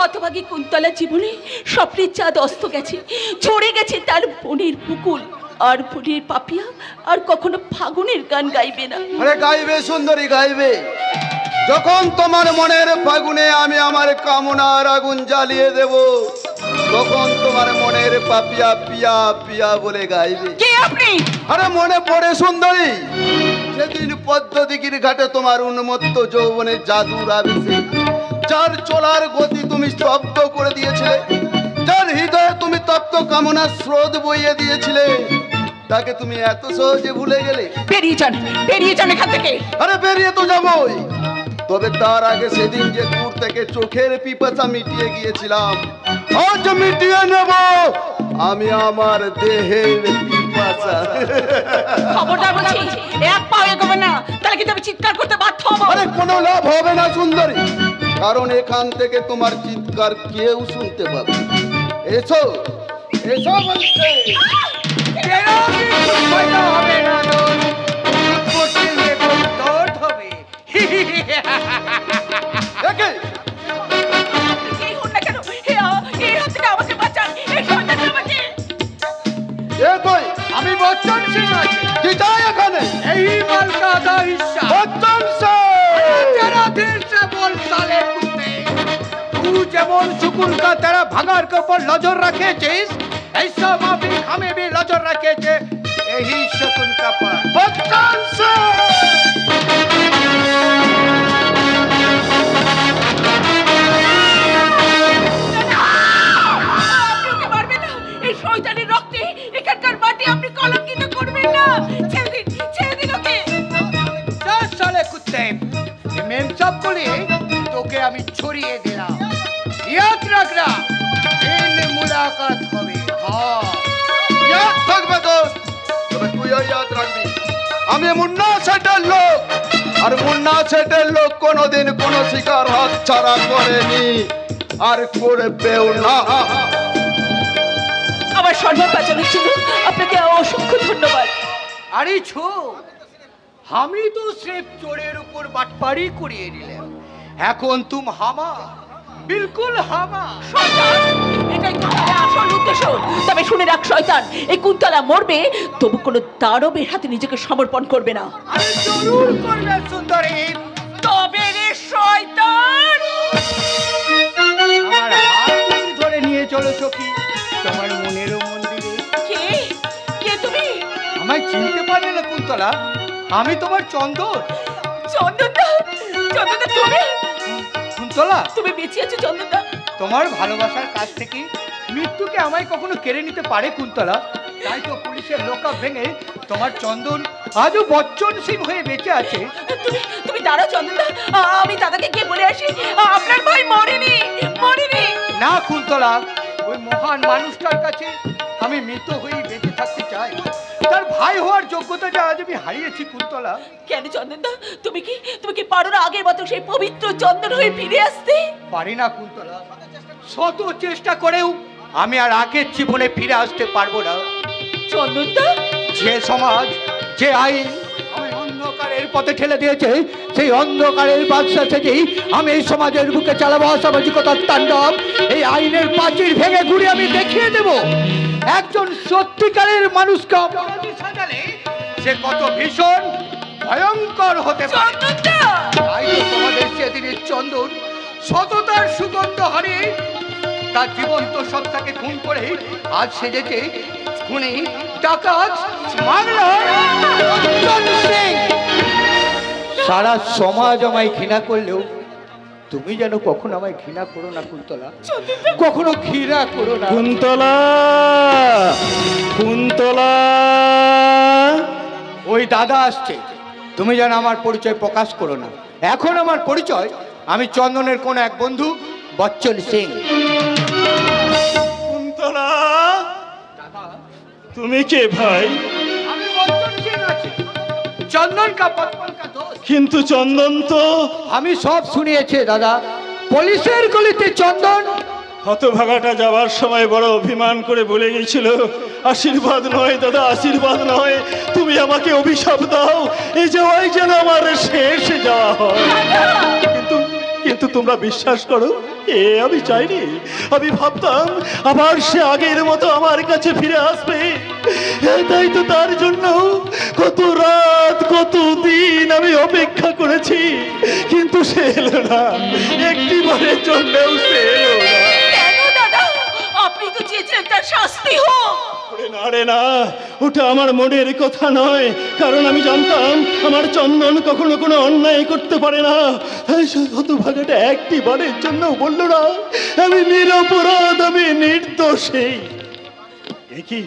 হতভাগী কুন্তলা জীবনে স্বপ্নের চাঁদ অস্ত গেছে, ঝরে গেছে তার বনের বুকুল। আর বনের পাপিয়া আর কখনো ফাগুনের গান গাইবে না। আরে গাইবে সুন্দরী, গাইবে। যখন তোমার মনের ফাগুনে আমি আমার কামনার আগুন জ্বালিয়ে দেব, তখন তোমার মনের পাপিয়া পিয়া পিয়া বলে গাইবে। কে আপনি? আরে মনে পড়ে সুন্দরী, সেদিন পদ্মদিঘির ঘাটে তোমার উন্মত্ত যৌবনের জাদুর আবেশে যার চলার গতি তুমি স্তব্ধ করে দিয়েছিলে, যার হৃদয়ে তুমি তপ্ত কামনার স্রোত বইয়ে দিয়েছিলে, তাকে তুমি এত সহজে ভুলে গেলে? বেরিয়ে যান এখান থেকে। আরে বেরিয়ে তো যাবই, তবে তার আগে সেদিন যে দূর থেকে চোখের পিপাসা মিটিয়ে গিয়েছিলাম, আজ মিটিয়ে নেব আমি আমার দেহের পিপাসা। খবরদার বলছি, এক পাও এগোবে না, তাহলে কিন্তু আমি চিৎকার করতে বাধ্য হব। আরে কোনো লাভ হবে না সুন্দরী, কারণ এখান থেকে তোমার চিৎকার কেউ শুনতে পাবে। এসো এসো বলছে। আমি বচ্চন সিং আছি। এখানে এই माल का आधा हिस्सा বচ্চন সিং। तेरा दिल से बोल साले कुत्ते, तू যেমন सुकून का तेरा भंगार के ऊपर नजर रखेছিস, ऐसा माफी हमें भी नजर रखेছে यही शकुन का पर। বচ্চন সিং তোকে আমি ছড়িয়ে দিলাম, ইয়াদ রাখরা, দিন মুলাকাত হবে। হ্যাঁ ইয়াদ থাকবে দোস্ত, তবে তুইও ইয়াদ রাখবি, আমি মুন্না সেটের লোক, আর মুন্না সেটের লোক কোনোদিন কোনো শিকার হাত ছাড়া করেনি আর করবেও না। আমার সর্বপ্রাচনের জন্য আপনাকে অসংখ্য ধন্যবাদ। আরে ছো, আমি তো সির্ফ চোরের উপর বাটপাড়ি করিয়ে দিলাম, এখন তুম হামা, বিলকুল হামা। এটাই কুন্তলার আসল উদ্দেশ্য। তবে শুনে রাখ শয়তান, এই কুন্তলা মরবে, তবু কোনো দানবের হাতে নিজেকে সমর্পণ করবে না। আরে জরুর করবে সুন্দরী। তবে রে শয়তান, আমার হাত তুমি ধরে নিয়ে চলো সখী তোমার মনের মন্দিরে। কে কে তুমি? আমায় চিনতে পারলে না কুন্তলা? আমি তোমার চন্দন। চন্দনদা, চন্দনদা তুমি? কুন্তলা, তুমি বেঁচে আছো চন্দনদা? তোমার ভালোবাসার কাছ থেকে মৃত্যুকে আমায় কখনো কেড়ে নিতে পারে কুন্তলা? তাই তো পুলিশের লোকা ভেঙে তোমার চন্দন আজও বচ্চন সিং হয়ে বেঁচে আছে। তুমি তুমি দাঁড়াও চন্দনদা, আমি দাদাকে গিয়ে বলে আসি আপনার ভাই মরেনি, মরেনি। না কুন্তলা, ওই মহান মানুষটার কাছে আমি মৃত হয়ে বেঁচে থাকতে চাই। তার ভাই হওয়ার যোগ্যতাটা আজ আমি হারিয়েছি কুন্তলা। কেন চন্দনদা, তুমি কি পারো না আগের মতো সেই পবিত্র চন্দন হয়ে ফিরে আসতে? পারি না কুন্তলা, শত চেষ্টা করেও আমি আর আগের জীবনে ফিরে আসতে পারবো না। চন্দনদা, যে সমাজ, যে আইন আমি অন্ধকারের পথে ঠেলে দিয়েছে, সেই অন্ধকারের বাদশা থেকেই আমি এই সমাজের বুকে চালাবো অসামাজিকতার তাণ্ডব। এই আইনের প্রাচীর ভেঙে ঘুরে আমি দেখিয়ে দেব একজন সত্যিকারের মানুষকে অপরাধী সাজালে সে কত ভীষণ ভয়ঙ্কর হতে পারে। তাই তো তোমাদের সেদিনের চন্দন সততার সুগন্ধ হারিয়ে তার জীবন্ত সত্তাকে খুন করে আজ সেজেছে খুনি, ডাকাত, স্মাগলার। সারা সমাজ আমায় ঘৃণা করলেও তুমি যেন কখনো আমায় ঘৃণা করো না কুন্তলা, কখনো ঘৃণা করো না। কুন্তলা, কুন্তলা, ওই দাদা আসছে, তুমি যেন আমার পরিচয় প্রকাশ করো না। এখন আমার পরিচয়, আমি চন্দনের কোন এক বন্ধু বচ্চন সিং। কুন্তলা, তুমি কে ভাই? আমি বচ্চন সিং আছি, চন্দন কা বচপন কা দোস্ত। কিন্তু চন্দন তো। আমি সব শুনিয়েছি দাদা, পুলিশের গলিতে চন্দন হতভাগাটা যাওয়ার সময় বড় অভিমান করে বলে গেছিল, আশীর্বাদ নয় দাদা, আশীর্বাদ নয়, তুমি আমাকে অভিশাপ দাও, এই যাওয়াই যেন আমার শেষ যাওয়া হয়। কিন্তু তোমরা বিশ্বাস করো, আমি চাইনি। আমি ভাবতাম আবার সে আগের মতো আমার কাছে ফিরে আসবে। তাই তো তার জন্য কত রাত কত দিন আমি অপেক্ষা করেছি, কিন্তু সে এলো না, একটিবারের জন্যও সে এলো না। কেন দাদা? আপনি তো চেয়েছিলেন তার শাস্তি হোক। না রে না, ওটা আমার মনের কথা নয়, কারণ আমি জানতাম আমার চন্দন কখনো কোনো অন্যায় করতে পারে না। হতভাগাটা একটিবারের জন্য বললো না আমি নিরপরাধ, আমি নির্দোষী। কি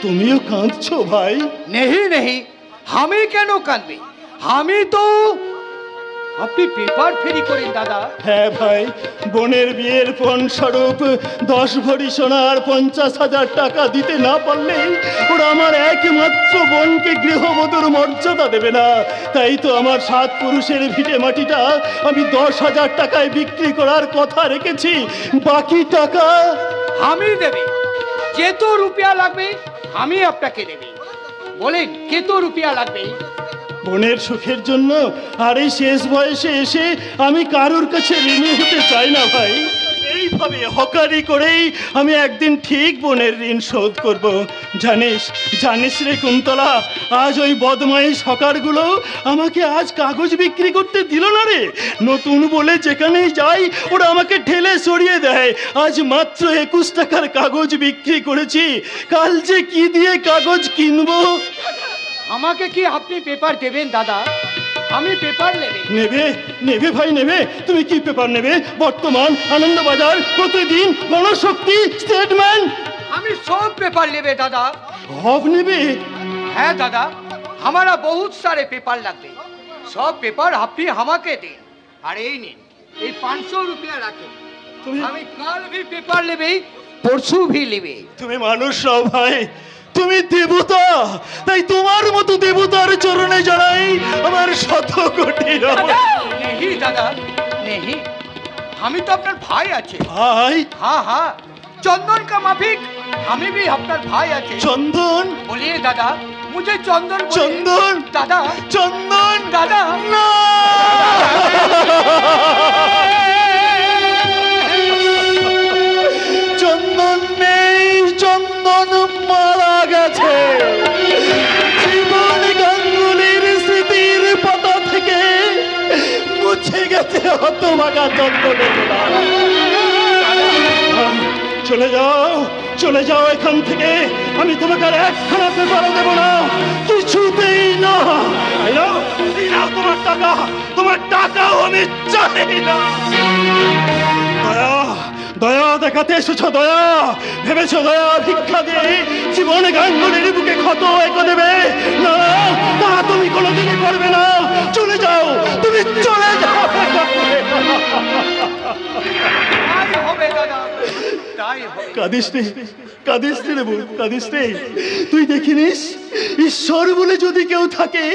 তুমিও কাঁদছো ভাই? নেহি নেহি, আমি কেন কাঁদবে? আমি তো আপনি পেপার ফেরি করেন দাদা। হ্যাঁ ভাই, বোনের বিয়ের পণ স্বরূপ 10 ভরি সোনা আর 50,000 টাকা দিতে না পারলে ওরা আমার একমাত্র বোনকে গৃহবধূর মর্যাদা দেবে না। তাই তো আমার 7 পুরুষের ভিটে মাটিটা আমি 10,000 টাকায় বিক্রি করার কথা রেখেছি। বাকি টাকা আমি দেবে। যেত রুপিয়া লাগবে আমি আপনাকে দেবে। বলেন কত রুপিয়া লাগবে? বোনের সুখের জন্য আর এই শেষ বয়সে এসে আমি কারোর কাছে ঋণী হতে চাই না ভাই। এইভাবে হকারি করেই আমি একদিন ঠিক বোনের ঋণ শোধ করব। জানিস রে কুন্তলা, আজ ওই বদমাইশ হকারগুলো আমাকে আজ কাগজ বিক্রি করতে দিল না রে। নতুন বলে যেখানেই যাই ওরা আমাকে ঠেলে সরিয়ে দেয়। আজ মাত্র 21 টাকার কাগজ বিক্রি করেছি, কাল যে কি দিয়ে কাগজ কিনবো। আমাকে কি আপনি পেপার দেবেন দাদা? আমি পেপার নেবে ভাই নেবে। তুমি কি পেপার নেবে? বর্তমান, আনন্দবাজার, প্রতিদিন, গণশক্তি, স্টেটমেন্ট। আমি সব পেপার নেবে দাদা। সব নেবে? হ্যাঁ दादा, हमारा बहुत सारे पेपर लगते। सब पेपर আপনি আমাকে দিন। আর এই নিন, এই 500 রুপিয়া রাখেন। আমি কাল भी পেপার নেবে, পরশু भी নেবে। তুমি মানুষ নও ভাই, তুমি দেবতা। তাই তোমার মতো দেবতার চরণে জানাই আমার 100 কোটি नहीं दादा, नहीं। আমি তো আপনার ভাই আছে। ভাই? हाँ हाँ, चंदन का माफिक हमें भी अपना भाई আছে। চন্দন? बोलिए दादा, मुझे चंदन बोलिए। চন্দন? दादा, চন্দন? दादा না! চন্দন নেই, চন্দন মারা গেছে। জীবন গাঙ্গুলির স্মৃতির পাতা থেকে মুছে গেছে হতভাগা চন্দনের নাম। চলে যাও এখান থেকে। আমি তোমাকে আর একখানা পেপারও দেবো না, কিছুতেই না। তোমার টাকাও আমি চাই না। দয়া দেখাতে এসেছ? দয়া ভেবেছ দয়া ভিক্ষা দিয়ে জীবন গাঙ্গুলির বুকে ক্ষত এঁকে দেবে? না, তা তুমি কোনোদিনই করবে না। চলে যাও, তুমি চলে যাও। কাঁদিস রে বোন, কাঁদিস রে। তুই দেখিনিস, ঈশ্বর বলে যদি কেউ থাকে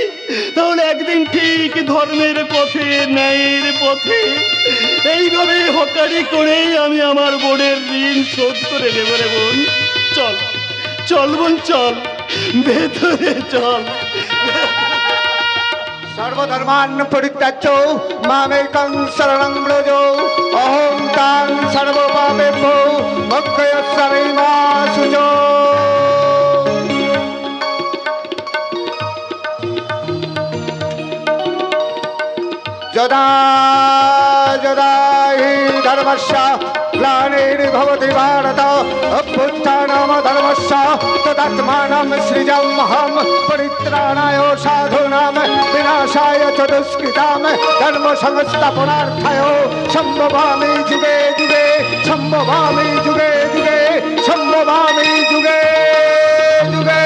তাহলে একদিন ঠিক ধর্মের পথে, ন্যায়ের পথে এইভাবে হকারি করেই আমি আমার বোনের ঋণ শোধ করে দেব রে বোন। চল চল বোন, চল ভেতরে চল। सर्वधर्मान् परित्यज्य मामेकं शरणं व्रज। अहं तां सर्वपापेभ्यो मोक्षयिष्यामि मा शुचो। यदा यदा हि धर्मस्य ग्लानिर्भवति भारत अभ्युत्थानमधर्मस्य तदात्मानं सृजाम्यहं परित्राणाय साधूनां विनाशाय च दुष्कृतां धर्म संस्थापनार्थाय सम्भवामि जुगे जुगे, सम्भवामि जुगे जुगे, सम्भवामि जुगे जुगे।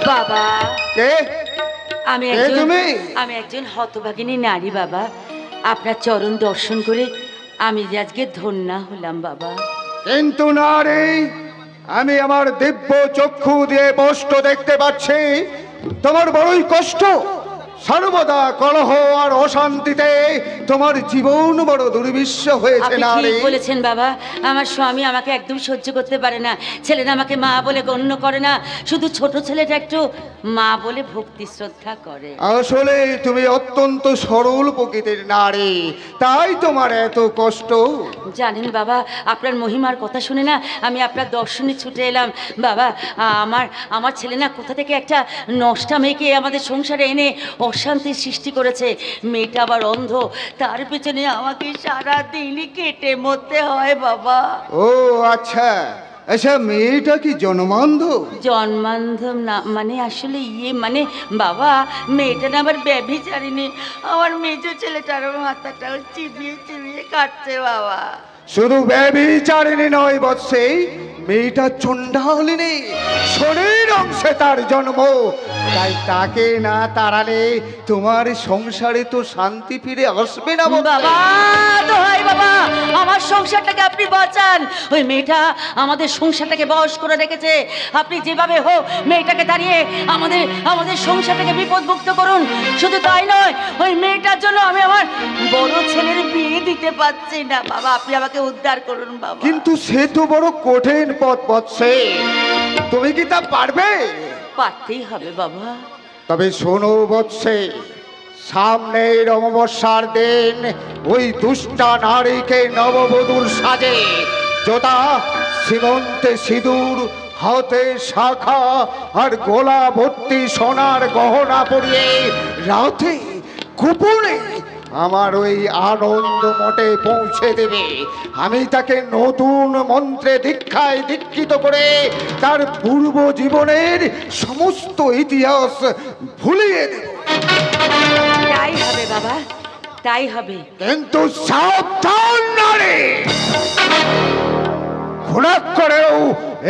বাবা, কে আমি একজন হতভাগিনী নারী বাবা। আপনার চরণ দর্শন করে আমি যে আজকে ধন্য হলাম বাবা। কিন্তু নারী, আমি আমার দিব্য চক্ষু দিয়ে স্পষ্ট দেখতে পাচ্ছি তোমার বড়ই কষ্ট। সর্বদা কলহ আর অশান্তিতে তোমার জীবন বড় দুর্বিশ্ব হয়েছে আপনি না রে। ঠিক বলেছেন বাবা, আমার স্বামী আমাকে একদম সহ্য করতে পারে না। ছেলেরা আমাকে মা বলে গণ্য করে না, শুধু ছোট ছেলেটা একটু মা বলে ভক্তি শ্রদ্ধা করে। আসলে তুমি অত্যন্ত সরল প্রকৃতির নারী, তাই তোমার এত কষ্ট। জানেন বাবা, আপনার মহিমার কথা শুনে না আমি আপনার দর্শনে ছুটে এলাম। বাবা, আমার ছেলে না কোথা থেকে একটা নষ্টা মেয়েকে আমাদের সংসারে এনে অশান্তির সৃষ্টি করেছে। মেয়েটা আবার অন্ধ, তার পেছনে আমাকে সারা দিনই কেটে মরতে হয় বাবা। ও আচ্ছা, আচ্ছা মেয়েটা কি জন্মান্ধ? জন্মান্ধব না মানে আসলে মানে বাবা, মেয়েটা না আবার ব্যভিচারিণী। আমার মেজো ছেলেটার মাথাটাও চিবিয়ে চিবিয়ে কাটছে বাবা। শুধু ব্যভিচারিণী নয় বৎসে, মেয়েটা চণ্ডালিনী, শরীর অংশে তার জন্ম। তাই তাকে না তাড়ালে তোমার সংসারে তো শান্তি ফিরে আসবে না বাবা। তো হয় বাবা, আমার সংসারটাকে আপনি বাঁচান। ওই মেয়েটা আমাদের সংসারটাকে বশ করে রেখেছে। আপনি যেভাবে হোক মেয়েটাকে দাঁড়িয়ে আমাদের সংসারটাকে বিপদমুক্ত করুন। শুধু তাই নয়, ওই মেয়েটার জন্য আমি আমার বড় ছেলের বিয়ে দিতে পারছি না বাবা। আপনি আমাকে উদ্ধার করুন বাবা। কিন্তু সে তো বড় কঠিন পথ বৎসে, তুমি কি তা পারবে? পারতেই হবে বাবা। তবে শোনো বৎসে, সামনের অমাবস্যার দিন ওই দুষ্টা নারীকে নববধূর সাজে যথা সীমন্তে সিঁদুর, হাতে শাখা আর গোলা ভর্তি সোনার গহনা পরিয়ে রাতে গোপনে আমার ওই আনন্দ মঠে পৌঁছে দেবে। আমি তাকে নতুন মন্ত্রে দীক্ষায় দীক্ষিত করে তার পূর্ব জীবনের সমস্ত ইতিহাস ভুলিয়ে দেব। তাই হবে বাবা, তাই হবে। কিন্তু সাবধান নারী, ঘুণাক করেও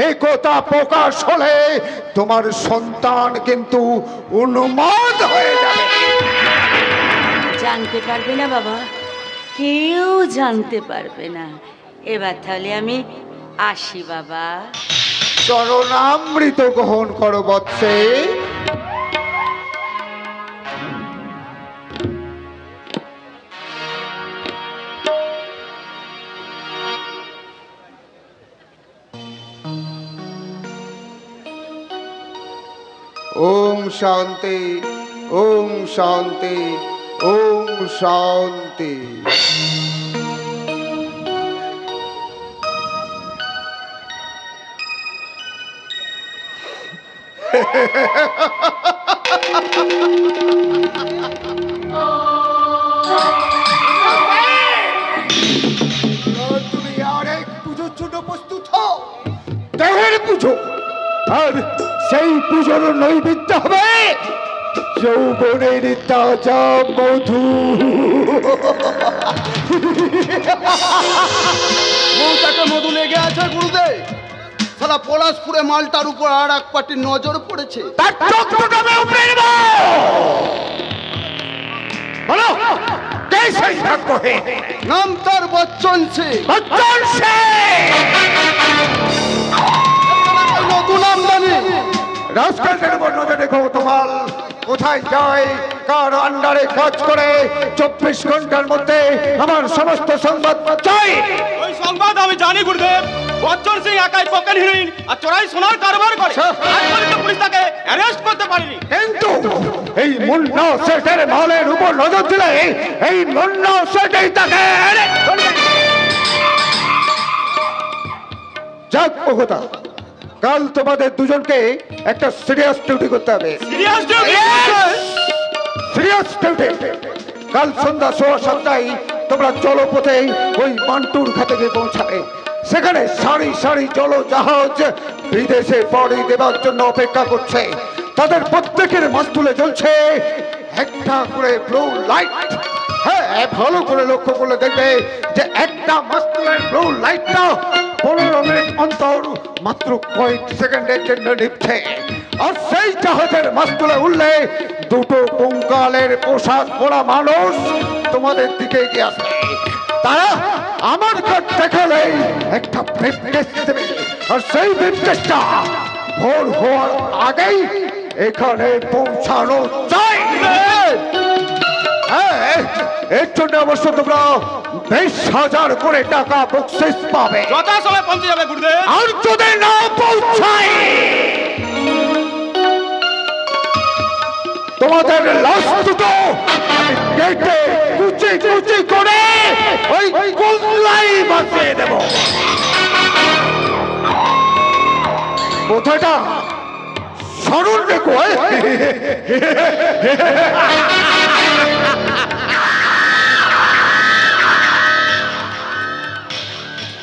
একথা প্রকাশ হলে তোমার সন্তান কিন্তু উন্মাদ হয়ে যাবে। জানতে পারবে না বাবা, কেউ জানতে পারবে না। এবার তাহলে আমি আসি বাবা। চরণামৃত গ্রহণ করো বৎসে। ওম শান্তি, ওম শান্তি, ওম শান্তি। তুমি আরেক পুজোর জন্য প্রস্তুত হও। দেহের পুজো, আর সেই পুজোর নৈবেদ্য হবে যৌবনের তাজা মধু। মৌচাকে মধু লেগে আছে গুরুদেব। সারা পলাশপুরে মালটার উপর আর এক পার্টির নজর পড়েছে। তার চক্রটা আমি উপড়ে নেব। বলো, কে সেই ভাগ্যহে? নাম তার বচ্চন সে। বচ্চন সে নতুন আমদানি। রাজকাজের উপর নজর রেখো। তোমার কোথায় যায়, কার আন্ডারে কাজ করে, 24 ঘন্টার মধ্যে আমার সমস্ত সংবাদ চাই। ওই সংবাদ আমি জানি গুরুদেব। বচ্চন সিং একাই পকেট হিরোইন আর চোরাই সোনার কারবার করে। আজ পর্যন্ত পুলিশ তাকে অ্যারেস্ট করতে পারেনি। কিন্তু এই মুন্না সেটের মালের উপর নজর দিলে এই মুন্না সেটেই তাকে যাক কথা। কাল তোমাদের দুজনকে একটা সিরিয়াস ডিউটি করতে হবে। Serious duty? Serious duty. কাল সন্ধ্যা 7:15 তোমরা জলপথে ওই মান্টুর ঘাটে গিয়ে পৌঁছাবে। সেখানে সারি সারি জলজাহাজ বিদেশে পাড়ি দেওয়ার জন্য অপেক্ষা করছে। তাদের প্রত্যেকের মাস্তুলে জ্বলছে একটা করে ব্লু লাইট। হ্যাঁ, ভালো করে লক্ষ্য করলে দেখবে যে একটা মাস্তুলের ব্লু লাইটটা 15 মিনিট অন্তর মাত্র কয়েক সেকেন্ডের জন্য নিচ্ছে। আর সেই জাহাজের মাস্তুলে উঠলে দুটো কঙ্কালের পোশাক পরা মানুষ তোমাদের দিকে এগিয়ে আসবে। তারা আমার কাছ দেখালে একটা ব্রিফকেস দেবে, আর সেই ব্রিফকেসটা ভোর হওয়ার আগেই এখানে পৌঁছানো চাই। এর জন্য অবশ্য তোমরা 20,000 করে টাকা বকশিস পাবে। যথাসময়ে পৌঁছে যাবে গুরুদেব। আর যদি না পৌঁছায় তোমাদের লাশ দুটো আমি কেটে কুচি কুচি করে ওই গোল্লাই বাঁচিয়ে দেব। কোথাটা স্মরণ রেখো।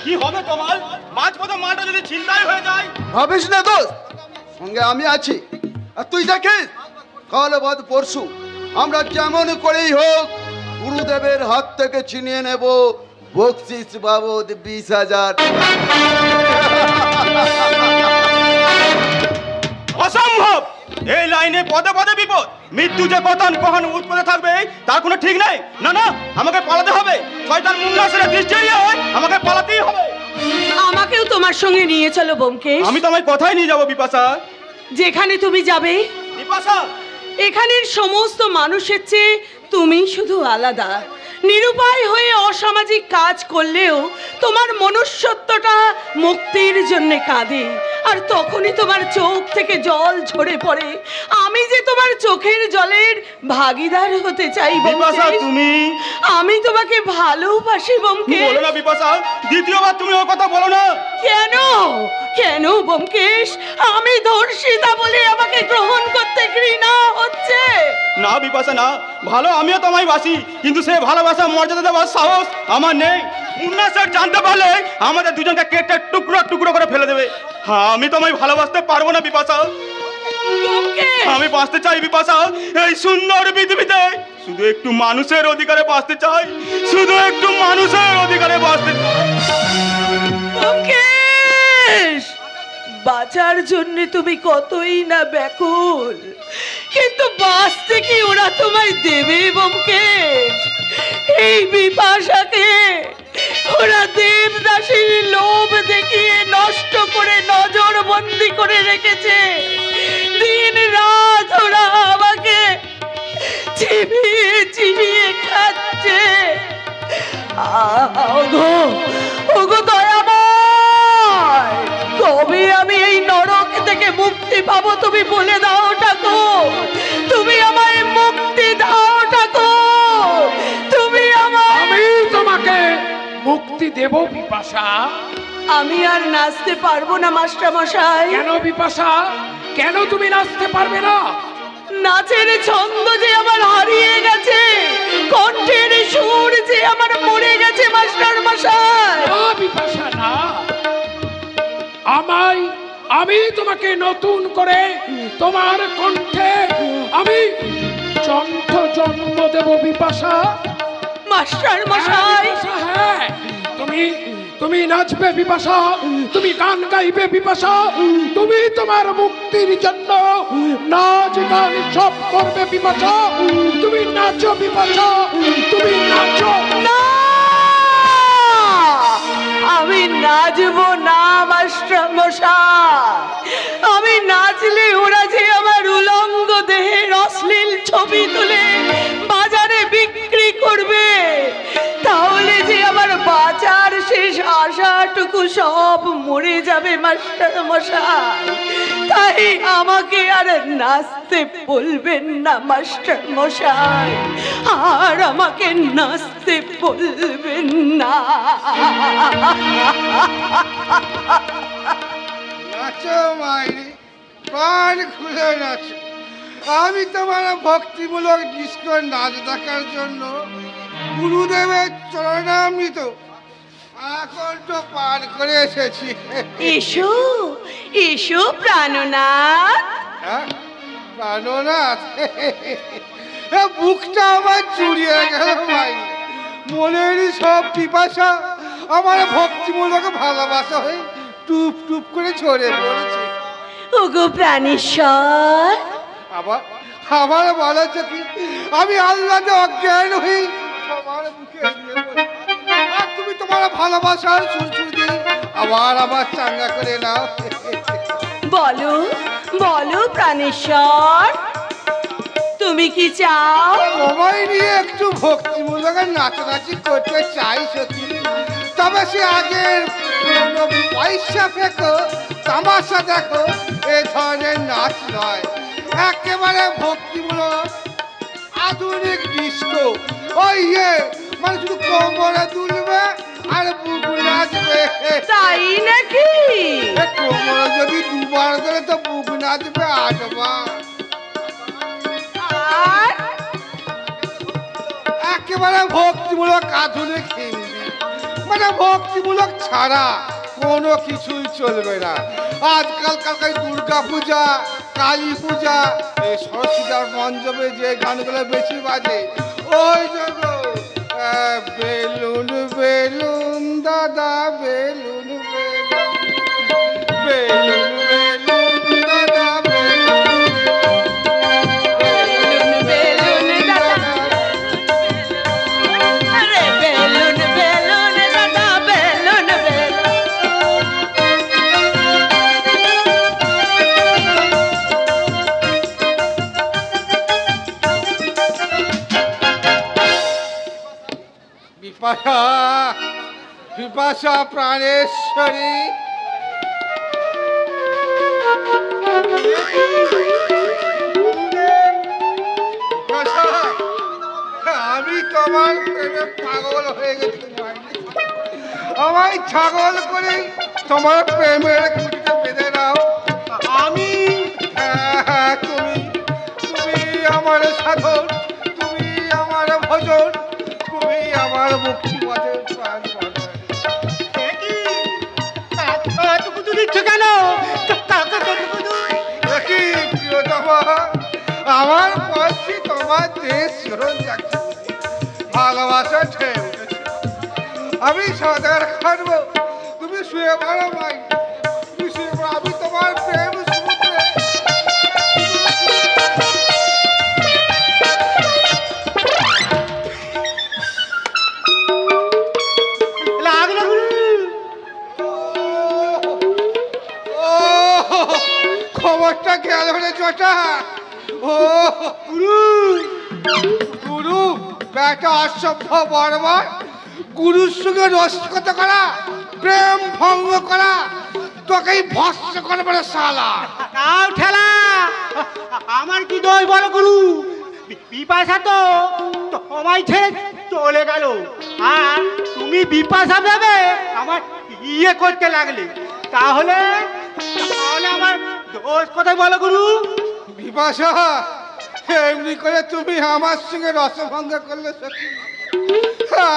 কি হবে তোমার? মাঝপথে মাটা যদি ছিনতাই হয়ে যায়? ভাবিস না দোস্ত, সঙ্গে আমি আছি। আর তুই দেখিস কাল বাদ পরশু আমরা যেমন করেই হোক গুরুদেবের হাত থেকে ছিনিয়ে নেব বকশিস বাবদ 20,000। অসম্ভব! এই লাইনে পদে পদে বিপদ। মৃত্যু যে কখন উৎপদে থাকবে তার কোনো ঠিক নাই। না না, আমাকে পালাতে হবে। শয়তান মুন্নাসের দৃষ্টি এড়িয়ে আমাকে পালাতেই হবে। আমাকেও তোমার সঙ্গে নিয়ে চলো ব্যোমকেশ। আমি তো আমার কথাই নিয়ে যাবো বিপাশা। যেখানে তুমি যাবে বিপাশা, এখানের সমস্ত মানুষের চেয়ে তুমি শুধু আলাদা। নিরুপায় হয়ে অসামাজিক কাজ করলেও তোমার মনুষ্যত্বটা মুক্তির জন্য কাঁদে। আর তখনই তোমার চোখ থেকে জল ঝরে পড়ে। আমি যে তোমার চোখের জলের ভাগিদার হতে চাই বিপাশা। ব্যোমকেশ। তুমি, আমি তোমাকে ভালোবাসি ব্যোমকেশ। বলো না বিপাশা, দ্বিতীয়বার তুমি ও কথা বলো না। কেন কেন ব্যোমকেশ? আমি ধর্ষিতা বলে আমাকে গ্রহণ করতে ঘৃণা হচ্ছে? না বিপাশা না, ভালো আমিও তোমায় বাসি, কিন্তু সে ভালোবাসা মর্যাদা দেওয়ার সাহস আমার নেই। মুন্না স্যার জানতে পারলে আমাদের দুজনকে কেটে টুকরো টুকরো করে ফেলে দেবে। হ্যাঁ, আমি তোমায় ভালোবাসতে পারবো না বিপাশা। ব্যোমকেশ, আমি বাঁচতে চাই বিপাশা এই সুন্দর পৃথিবীতে। শুধু একটু মানুষের অধিকারে বাঁচতে চাই, শুধু একটু মানুষের অধিকারে বাঁচতে চাই। ব্যোমকেশ, বাঁচার জন্য তুমি কতই না ব্যাকুল, কিন্তু বাঁচতে কি ওরা তোমায় দেবে ব্যোমকেশ? এই বিপাশাকে ওরা দেবদাসীর লোভ দেখিয়ে নষ্ট করে নজর বন্দি করে রেখেছে। দিন রাত ওরা আমাকে চিবিয়ে চিবিয়ে খাচ্ছে। ওগো ওগো দয়াময়, কবে আমি এই নরক থেকে মুক্তি পাবো তুমি বলে দাও ঠাকুর। তুমি আমায় মুক্তি দাও ঠাকুর, তুমি আমায়। আমি তোমাকে মুক্তি দেব বিপাশা। আমি আর নাচতে পারবো না মাস্টার মশাই। কেন বিপাশা? কেন তুমি নাচতে পারবে না? নাচের ছন্দ যে আমার হারিয়ে গেছে, কণ্ঠের সুর যে আমার মরে গেছে মাস্টার মশাই। না বিপাশা না, আমি তোমাকে নতুন করে তোমার কণ্ঠে আমি কণ্ঠ জন্ম দেব বিপাশা। মাস্টার মশাই, হ্যাঁ, তুমি নাচবে বিপাশা, তুমি গান গাইবে বিপাশা, তুমি তোমার মুক্তির জন্য নাচ গান সব করবে বিপাশা। তুমি নাচো বিপাশা, তুমি নাচো। না, আমি নাচবো না মাস্টার মশাই। আমি নাচলে ওরা যে আমার উলঙ্গ দেহের অশ্লীল ছবি তুলে বাজারে বিক্রি করবে, তাহলে যে আমার বাঁচার শেষ আশাটুকু সব মরে যাবে মাস্টার মশাই। তাই আমাকে আর নাচতে বলবেন না মাস্টার মশাই, আর আমাকে নাচতে বলবেন না। নাচো মাইরি, প্রাণ খুলে নাচো। আমি তোমার ভক্তিমূলক ডিস্কো নাচ দেখার জন্য গুরুদেবের চরণামৃত আকণ্ঠ পান করে এসেছি। এসো এসো প্রাণনাথ। হ্যাঁ, প্রাণনাথ, বুকটা আমার জুড়িয়ে গেল মাইরি। মনের সব পিপাসা আমার ভক্তিমূলক ভালোবাসা হয়ে টুপ টুপ করে ঝরে পড়েছে। ওগো প্রাণেশ্বর, আবার বলেছে কি আমি আল্লাহতে অজ্ঞান হয়ে তোমার মুখে শুয়ে পড়ি। আর তুমি তোমার ভালোবাসার সুরসুর দিয়ে আবার চাঙ্গা করে নাও। বলো বলো প্রাণেশ্বর, তুমি কি চাও? সবাই নিয়ে একটু ভক্তিমূলক নাচানাচি করতে চাই সত্যি, তবে সে আগের পুরনো পয়সা ফেঁকো তামাশা দেখো এ ধরনের নাচ নয়, একেবারে ভক্তিমূলক আধুনিক ডিস্কো। ওই মানে শুধু কোমরে দুলবে আর বুক নাচবে। তাই নাকি? কোমরে যদি দুবার ধরে তো বুক নাচবে 8 বার। আর একেবারে ভক্তিমূলক আধুনিক হিন্দি, মানে ভক্তিমূলক ছাড়া কোনো কিছুই চলবে না। আজকালকার দুর্গা পূজা, কালী পূজা, এই সরস্বতী পূজার মঞ্চে যে গানগুলো বেশি বাজে, ওই জন্য বেলুন বেলুন দাদা বেলুন বেলুন বেলুন বেলুন দাদা আরে বেলুন বেলুন দাদা বেলুন বেলুন। বিপাশা বিপাশা প্রাণেশ্বরী, বিপাশা, আমি তোমার প্রেমে পাগল হয়ে গেছি। আমায় ছাগল করে তোমার প্রেমের খুঁটিতে বেঁধে দাও। আমি তুমি তুমি আমার সাধন, তুমি আমার ভজন, তুমি আমার মুক্তি পথের প্রাণ বদল। দেখি প্রিয়তমা, আমার পথে তোমার দেশ শিরোন যাচ্ছে, ভালোবাসা ঠেয়ে উঠেছে। আমি সাঁতার কাটবো, তুমি শুয়ে পড়ো ভাই, তুমি শুয়ে পড়ো, আমি তোমার প্রেম সমুদ্রে। খবরটা গেল রে জটা। ও গুরু, গুরু বেটা অসভ্য বর্বর, গুরুর সঙ্গে রসিকতা করা, প্রেম ভঙ্গ করা, তোকেই ভস্ম করবে রে শালা। তাও ঠেলা, আমার কি দোষ বলো গুরু? বিপাশা তো তোমায় ছেড়ে চলে গেল, আর তুমি বিপাশা ভেবে আমার করতে লাগলে, তাহলে তাহলে আমার দোষ কোথায় বলো গুরু? বিপাশা, এমনি করে তুমি আমার সঙ্গে রসভঙ্গ করলে সত্যি,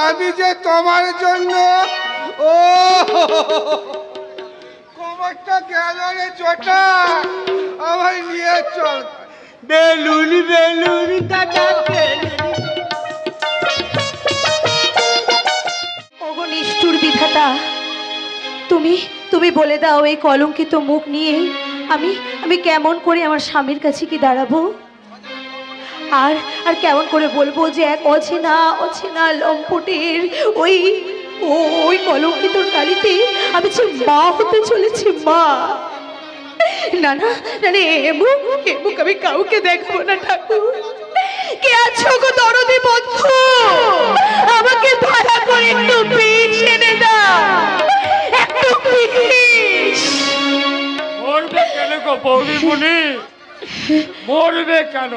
আমি যে তোমার জন্য ও খবরটা গেল রে চোটা, আমায় নিয়ে চল। বেলুন বেলুন দাদা বেলুন। ওগো নিষ্ঠুর বিধাতা, তুমি তুমি বলে দাও, এই কলঙ্কিত মুখ নিয়ে আমি আমি কেমন করে আমার স্বামীর কাছে কি দাঁড়াবো? আর আর কেমন করে বলবো যে এক অচেনা অচেনা লম্পটের ওই ওই কলঙ্কিত কালিতে আমি যে মা হতে চলেছি, মা। না না না রে, এমুক আমি কাউকে দেখাবো না ঠাকুর। কে আছো গো দরদি বন্ধু, আমাকে দয়া করে একটু পিঠ এনে দাও, একটু পিঠ। মরবে কেন গো বৌদিমণি, মরবে কেন?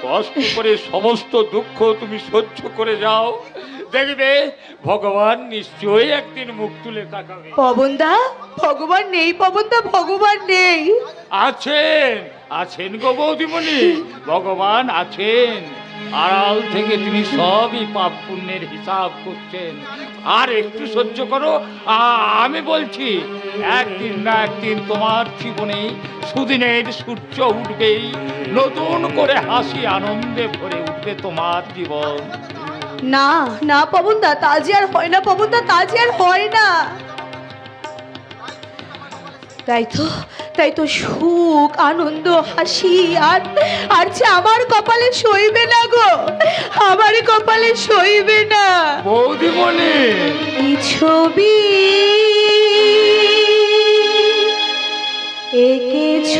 কষ্ট করে সমস্ত দুঃখ তুমি সহ্য করে যাও, দেখবে ভগবান নিশ্চয়ই একদিন মুখ তুলে তাকাবে। পবনদা, ভগবান নেই পবনদা, ভগবান নেই। আছেন, আছেন গো বৌদিমণি, ভগবান আছেন। আড়াল থেকে তিনি সবই পাপ পুণ্যের হিসাব করছেন। আর একটু সহ্য করো, আমি বলছি একদিন না একদিন তোমার জীবনে সুদিনের সূর্য উঠবেই, নতুন করে হাসি আনন্দে ভরে উঠবে তোমার জীবন। না না পবনদা, তা যে আর হয় না পবনদা, তা যে আর হয় না। তাই তো সুখ আনন্দ হাসি আর আর যে আমার কপালে সইবে না গো, আমার কপালে সইবে না। বৌদিমণি, এই ছবি এঁকেছ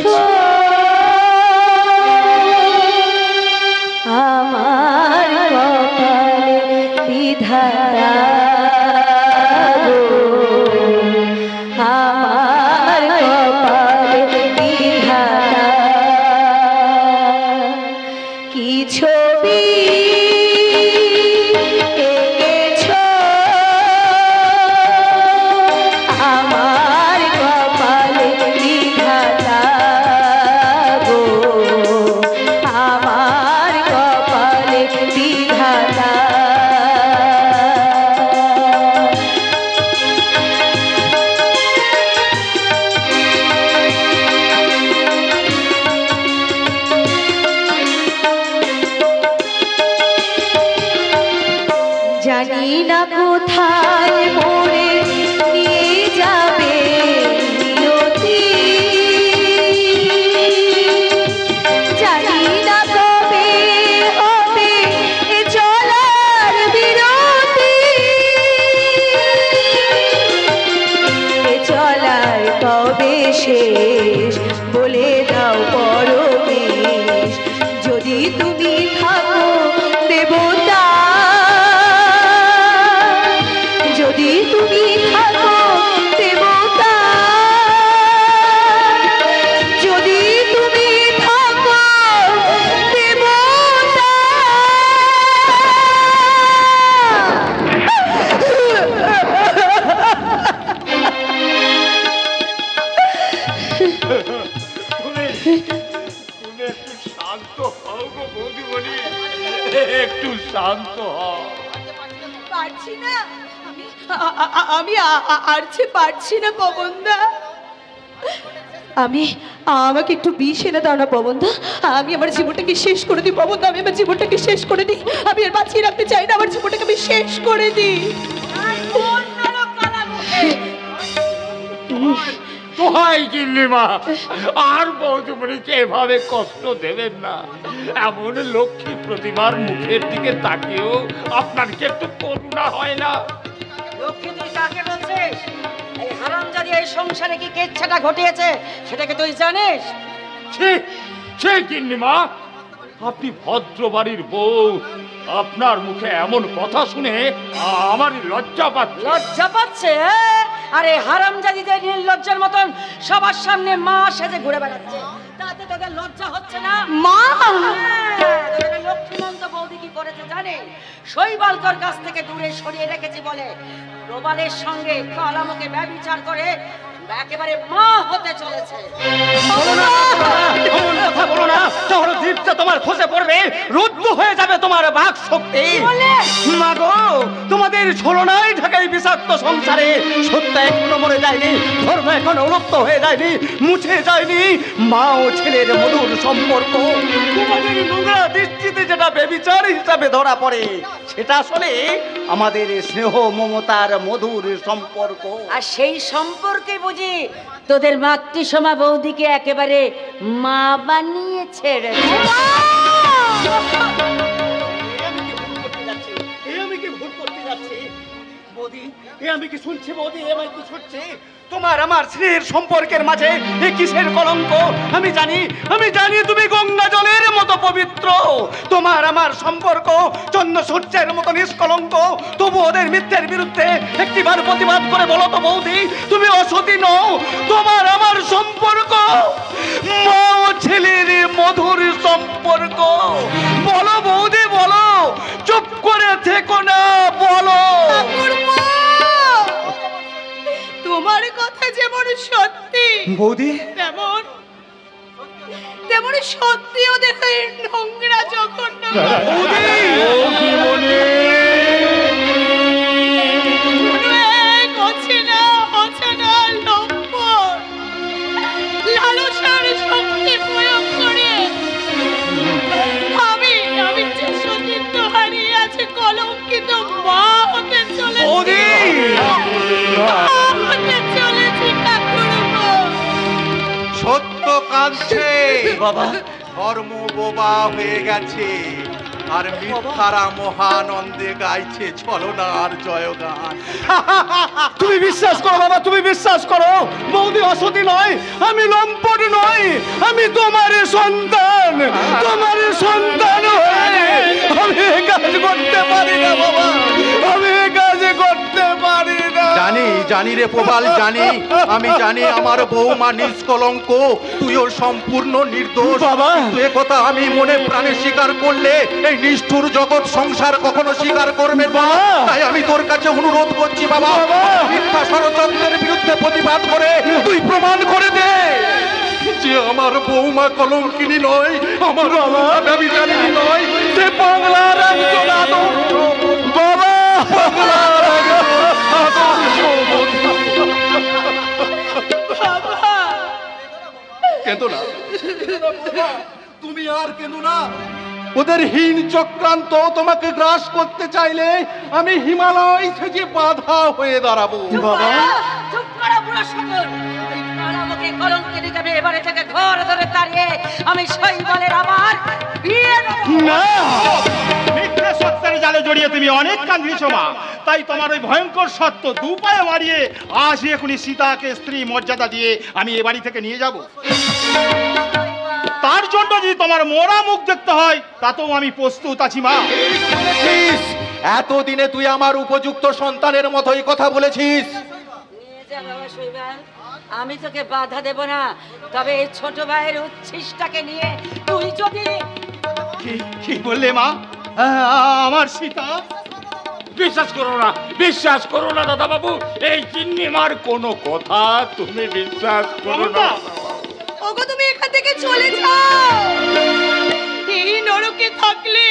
না কোথায় মোরে নিয়ে যাবে নিয়তি, জানি না কবে হবে এ চলার বিরতি, এ চলার কবে শেষ বলে দাও পরমেশ, যদি তুমি থাকো দেবতা, যদি তুমি থাকো দেবতা, যদি তুমি থাকো দেবতা। তুমি তুমি একটু শান্ত হও গো বৌদিমণি, একটু শান্ত হও। পারছি না আমি আরছে পারছি না পবনদা, আমাকে একটু বিষ এনে দাও না পবনদা, আমি আমার জীবনটাকে শেষ করে দিই পবনদা, আমি আমার জীবনটাকে শেষ করে দিই, আমি আর বাঁচিয়ে রাখতে চাই না, আমার জীবনটাকে আমি শেষ করে দিই। দোহাই গিন্নিমা, আর বৌদিমণিকে এভাবে কষ্ট দেবেন না। এমন লক্ষ্মী প্রতিমার মুখের দিকে তাকিয়েও আপনার কি একটু করুণা হয় না? লক্ষ্মী তুই কাকে বলছিস? এই হারামজাদি এই সংসারে কি কেচ্ছাটা ঘটিয়েছে সেটাকে তুই জানিস? ঠিক ঠিক গিন্নিমা, আপনি ভদ্র বাড়ির বউ, আপনার মুখে এমন কথা শুনে আমারই লজ্জা পাচ্ছে। লজ্জা পাচ্ছে? আরে হারামজাদিদের নির্লজ্জার মতন সবার সামনে মা সেজে ঘুরে বেড়াচ্ছে, তাতে তোদের লজ্জা হচ্ছে না? মা তোদের লক্ষ্মীমন্ত বৌদি কি করেছে জানে? শৈবালকর কাছ থেকে দূরে সরিয়ে রেখেছি বলে প্রবালের সঙ্গে কালামকে ব্যভিচার করে একেবারে মা হতে চলেছে। কথা বলো না, তাহলে দীপটা তোমার খসে পড়বে, রুদ্ধ হয়ে যাবে তোমার বাক শক্তি। মা গো, তোমাদের ছলনায় ঢাকাই বিষাক্ত সংসারে সত্য এখনো মরে যায়নি, ধর্ম এখনো উলুপ্ত হয়ে যায়নি, মুছে যায়নি মা ও ছেলের মধুর সম্পর্ক। তোমাদের নোংরা দৃষ্টিতে যেটা বেবিচার হিসাবে ধরা পড়ে, সেটা আসলে আমাদের স্নেহ মমতার মধুর সম্পর্ক। আর সেই সম্পর্কে বুঝি তোদের মাতৃসমা বৌদিকে একেবারে মা বানিয়ে ছেড়েছে। আমি কি শুনছি বৌদি? আমি কি শুনছি? তোমার আমার স্নেহের সম্পর্কের মাঝে এ কিসের কলঙ্ক? আমি জানি তুমি গঙ্গা জলের মতো পবিত্র, তোমার আমার সম্পর্ক চন্দ্র সূর্যের মতো নিষ্কলঙ্ক। তবু ওদের মিথ্যের বিরুদ্ধে একটিবার প্রতিবাদ করে বলো তো বৌদি, তুমি অসতী নও। তোমার আমার সম্পর্ক মা ও ছেলের মধুর সম্পর্ক। বলো বৌদি, বলো, চুপ করে থেকো না, বলো। তোমার কথা যেমন সত্যি বৌদি, তেমন সত্যি ওদের ওই নোংরা জঘন্য লালসার শক্তি প্রয়োগ করে আমি যে সতীত্ব হারিয়ে আছে কলঙ্কিত মা হতে চলেছি। সত্য কাঁদছে বাবা, ধর্ম বোবা হয়ে গেছে, আর মিথ্যারা মহানন্দে গাইছে ছলনার জয়গান। তুমি বিশ্বাস করো বাবা, তুমি বিশ্বাস করো, বৌদি অসতী নয়, আমি লম্পট নই, আমি তোমার সন্তান, তোমার সন্তান হয়ে আমি এ কাজ করতে পারি না বাবা, আমি এ কাজ করতে পারি না। জানি রে প্রবাল, আমি জানি আমার বৌমা নিষ্কলঙ্ক, তুইও সম্পূর্ণ নির্দোষ বাবা। এ কথা আমি মনে প্রাণে স্বীকার করলে এই নিষ্ঠুর জগৎ সংসার কখনো স্বীকার করবে না। তাই আমি তোর কাছে অনুরোধ করছি বাবা, মিথ্যা ষড়যন্ত্রের বিরুদ্ধে প্রতিবাদ করে তুই প্রমাণ করে দে যে আমার বৌমা কলঙ্কিনী নয়, আমার বৌমা ব্যভিচারিণী নয়, সে বাংলার একজন আদর্শ বাবা, বাংলার কেঁদো না, তুমি আর কেঁদো না, ওদের হীন চক্রান্ত তোমাকে গ্রাস করতে চাইলে আমি হিমালয় থেকে বাধা হয়ে দাঁড়াবো। বাবা চুপ করো বুড়ো সকল। ওই কালামকে কলঙ্কিনী যাবে এবারে থেকে ঘর ধরে দাঁড়িয়ে আমি শৈবালের আবার বিয়ে দেব। না, মিথ্যে সত্যের জালে জড়িয়ে তুমি অনেক কাঁদিয়েছো মা, তাই তোমার ওই ভয়ঙ্কর সত্য দু পায়ে মারিয়ে আজ এখনই সীতাকে স্ত্রী মর্যাদা দিয়ে আমি এ বাড়ি থেকে নিয়ে যাব। তার জন্য যদি তোমার মোরা মুখ দেখতে হয় তাতেও আমি প্রস্তুত আছি মা। এতদিনে তুই আমার উপযুক্ত সন্তানের মতোই কথা বলেছিস। নিয়ে যা বাবা শৈবাল, আমি তোকে বাধা দেব না, তবে এই ছোট ভাইয়ের উচ্ছিষ্টাকে নিয়ে তুই যদি কি বললে মা? আমার সীতা? বিশ্বাস করো না দাদা বাবু, এই চিন্নি মার কোনো কথা তুমি বিশ্বাস করো না। ওগো তুমি এখান থেকে চলে যাও। এই নরকে থাকলে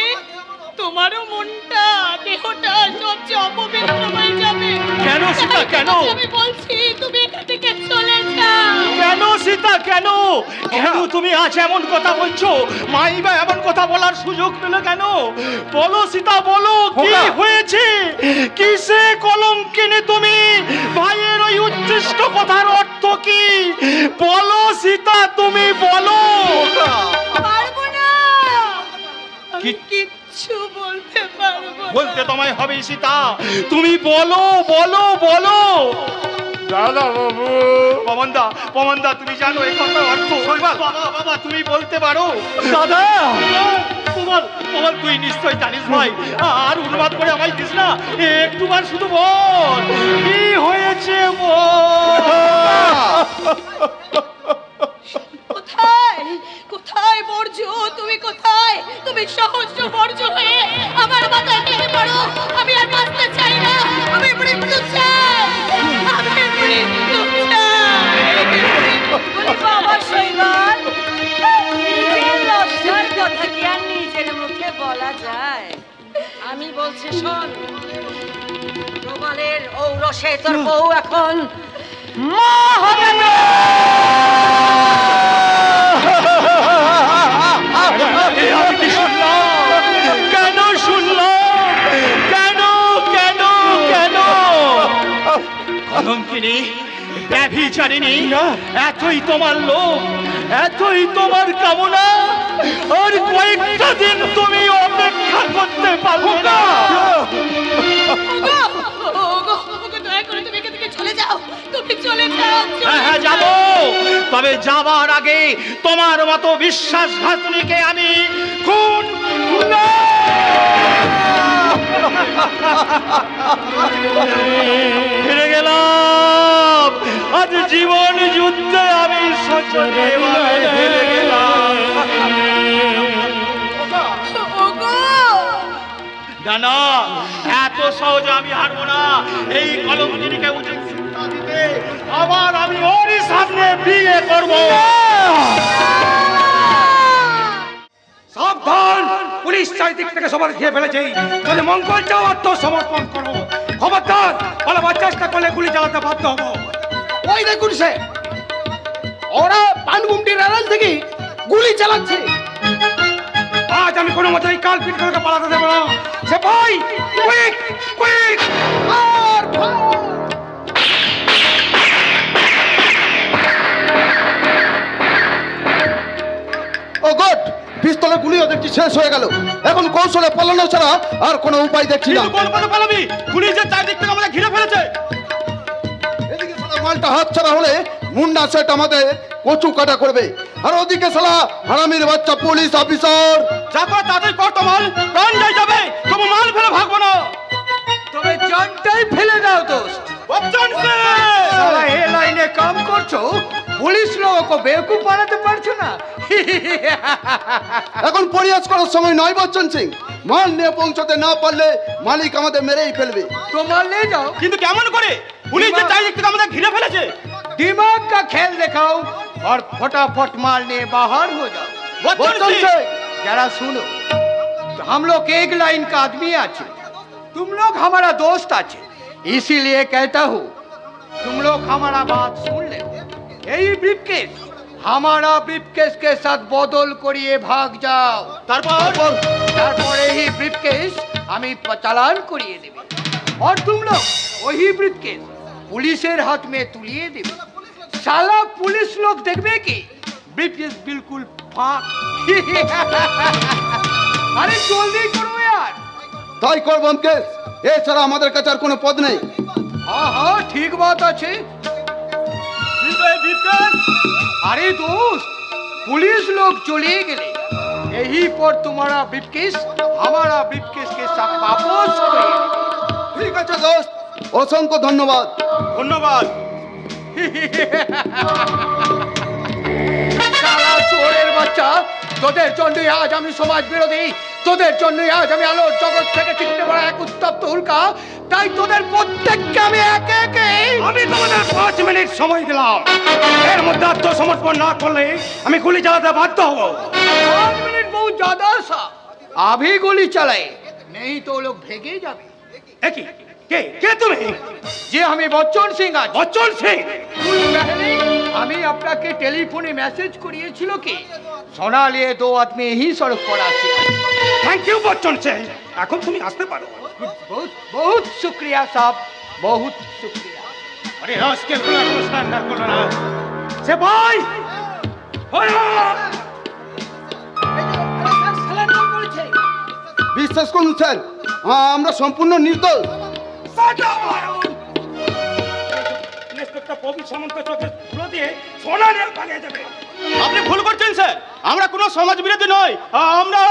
তোমারও মনটা দেহটা সবচেয়ে অপবিত্র হয়ে যাবে। কেন সীতা, কেন? আমি বলছি তুমি এখান থেকে চলে যাও। কেন সীতা, কেন কেন তুমি আজ এমন কথা বলছো? মাইবা এমন কথা বলার সুযোগ পেল কেন? বলো সীতা, বলো কি হয়েছে? কিসে কলঙ্কিনী তুমি? ভাইয়ের ওই উচ্ছিষ্ট কথার অর্থ কি? বলো সীতা, তুমি বলো। পারবো না, আমি কিচ্ছু বলতে পারবো না। বলতে তোমায় হবে সীতা, তুমি বলো বলো বলো। দাদা বাবু, পমনদা তুমি জানো এই কথার অর্থ? বাবা বাবা তুমি বলতে পারো? দাদা পমন তুই নিশ্চয় জানিস ভাই, আর অনুবাদ করে আমায় দিস না, একটুবার শুধু বল কি হয়েছে বল। কোথায় কোথায় বর্জ্য? তুমি কোথায়? তুমি সহস্র বর্জ্য হয়ে আমার মাথায় নেমে পড়ো। আমি আর বাঁচতে চাই না, আমি মৃত্যু চাই, আমি মৃত্যু চাই। বাবা শৈবাল, নিজের লজ্জার কথা কি আর নিজের মুখে বলা যায়? আমি বলছি শোন, প্রবালের ঔরসে তোর বউ এখন মা হবে না। আমি কি শুনলাম? কেন শুনলাম? কেন কেন কেন? কলঙ্কিনী, ব্যভিচারিণী, এতই তোমার লোভ, এতই তোমার কামনা, আর কয়েকটা দিন তুমি অপেক্ষা করতে পারবে না? দয়া করে তুমি এখান থেকে চলে যাও, তুমি চলে যাও। হ্যাঁ যাবো, তবে যাবার আগে তোমার মতো বিশ্বাসঘাতনীকে আমি খুন ফিরে গেলাম। আজ জীবন যুদ্ধে আমি সচরে ফিরে গেলাম। না, এত সহজে আমি হারবো না। এই কলঙ্কিনীকে উচিত শিক্ষা দিতে আবার আমি ওরই সামনে বিয়ে করব। সাবধান, পুলিশ চারিদিক থেকে সবার খেয়ে ফেলেছে। যদি মঙ্গল চাও আত্মসমর্পণ করো। খবরদার, পালাবার চেষ্টা করলে গুলি চালাতে বাধ্য হবো। ওই দেখুন সে, ওরা পানগুমটির আড়াল থেকে গুলি চালাচ্ছে। আজ আমি কোনো মতেই কাল পিট করে পালাতে দেবো না। সে ভাই, কুইক কুইক। আর ও গড, পিস্তলের গুলিও দেখছি শেষ হয়ে গেল। এখন কৌশলে পালানো ছাড়া আর কোনো উপায় দেখছি না। কিন্তু কোন পথে পালাবি? পুলিশের চারদিক থেকে আমাদের ঘিরে ফেলেছে। এদিকে শালা মালটা হাত ছাড়া হলে মুন্ডা সেট আমাদের কচু কাটা করবে, আর ওদিকে শালা হারামির বাচ্চা পুলিশ অফিসার। যা করে তাড়াতাড়ি কর, তোমার প্রাণ যাই যাবে, তবু মাল ফেলে ভাগবো না। তবে জানটাই ফেলে দাও দোস্ত। বচ্চন সিং! সালা এ লাইনে কাম করছো, পুলিশ লোককে বেকুব বানাতে পারছো না। এখন পরিহাস করার সময় নয় বচ্চন সিং। মাল নিয়ে পৌঁছতে না পারলে মালিক আমাদের মেরেই ফেলবে। তোমার ले जाओ। কিন্তু কেমন করে? পুলিশের চারদিক থেকে আমাদের ঘিরে ফেলেছে। दिमाग का खेल दिखाओ और फटाफट मारने बाहर हो जाओ। बच्चन सिंह! जरा सुनो, तो हम लोग एक लाइन का आदमी आचे, तुम लोग हमारा दोस्त आचे, इसीलिए कहता हूँ तुम लोग हमारा बात सुन ले। यही ब्रीफकेस हमारा ब्रीफकेस के साथ बदल करिए भाग जाओ তারপরে ही ब्रीफकेस আমি চালাन करिए देবে और तुम लोग वही ब्रीफकेस पुलिसेर हाथ में तुलिए देবে साला पुलिस लोग देखबे कि ब्रीफकेस बिल्कुल फाঁক अरे जल्दी करो यार তাই করব ব্যোমকেশ, এছাড়া আমাদের কাছে আর কোনো পথ নেই। हाँ हाँ ठीक बात আছে। अरे दोस्त पुलिस लोग चले गए, यही पर तुम्हारा ब्रीफकेस हमारा ब्रीफकेस के साथ वापस করে ঠিক আছে দোস্ত, অসংখ্য ধন্যবাদ। ধন্যবাদ। শালা চোরের বাচ্চা, তোদের জন্যই আজ আমি সমাজ বিরোধী, তোদের জন্যই আজ আমি আলোর জগৎ থেকে ছিটকে পড়া এক উত্তপ্ত উল্কা। তাই তোদের প্রত্যেককে আমি একে একে আমি তোমাদের 5 মিনিট সময় দিলাম, এর মধ্যে আত্মসমর্পণ না করলে আমি গুলি চালাতে বাধ্য হব। 5 मिनट बहुत ज्यादा सा, अभी गोली चलाए नहीं तो लोग भेगे जाবে। একই কে কে তুমি? যে আমি বচ্চন সিং আছি। বচ্চন সিং? আমি আপনাকে টেলিফোনে মেসেজ করিয়েছিল কি সোনা নিয়ে 2 आदमी ही सड़क पर আছে। থ্যাংক ইউ বচ্চন সিং, এখন তুমি আসতে পারো। बहुत बहुत शुक्रिया साहब, बहुत शुक्रिया। আরে আজকে কোনো স্ট্যান্ডার্ড করো না সে ভাই। বিশ্বাস করুন স্যার, আমরা সম্পূর্ণ নির্দোষ। আপনি ভুল করছেন স্যার, আমরা কোনো সমাজ বিরোধী নই, আমরা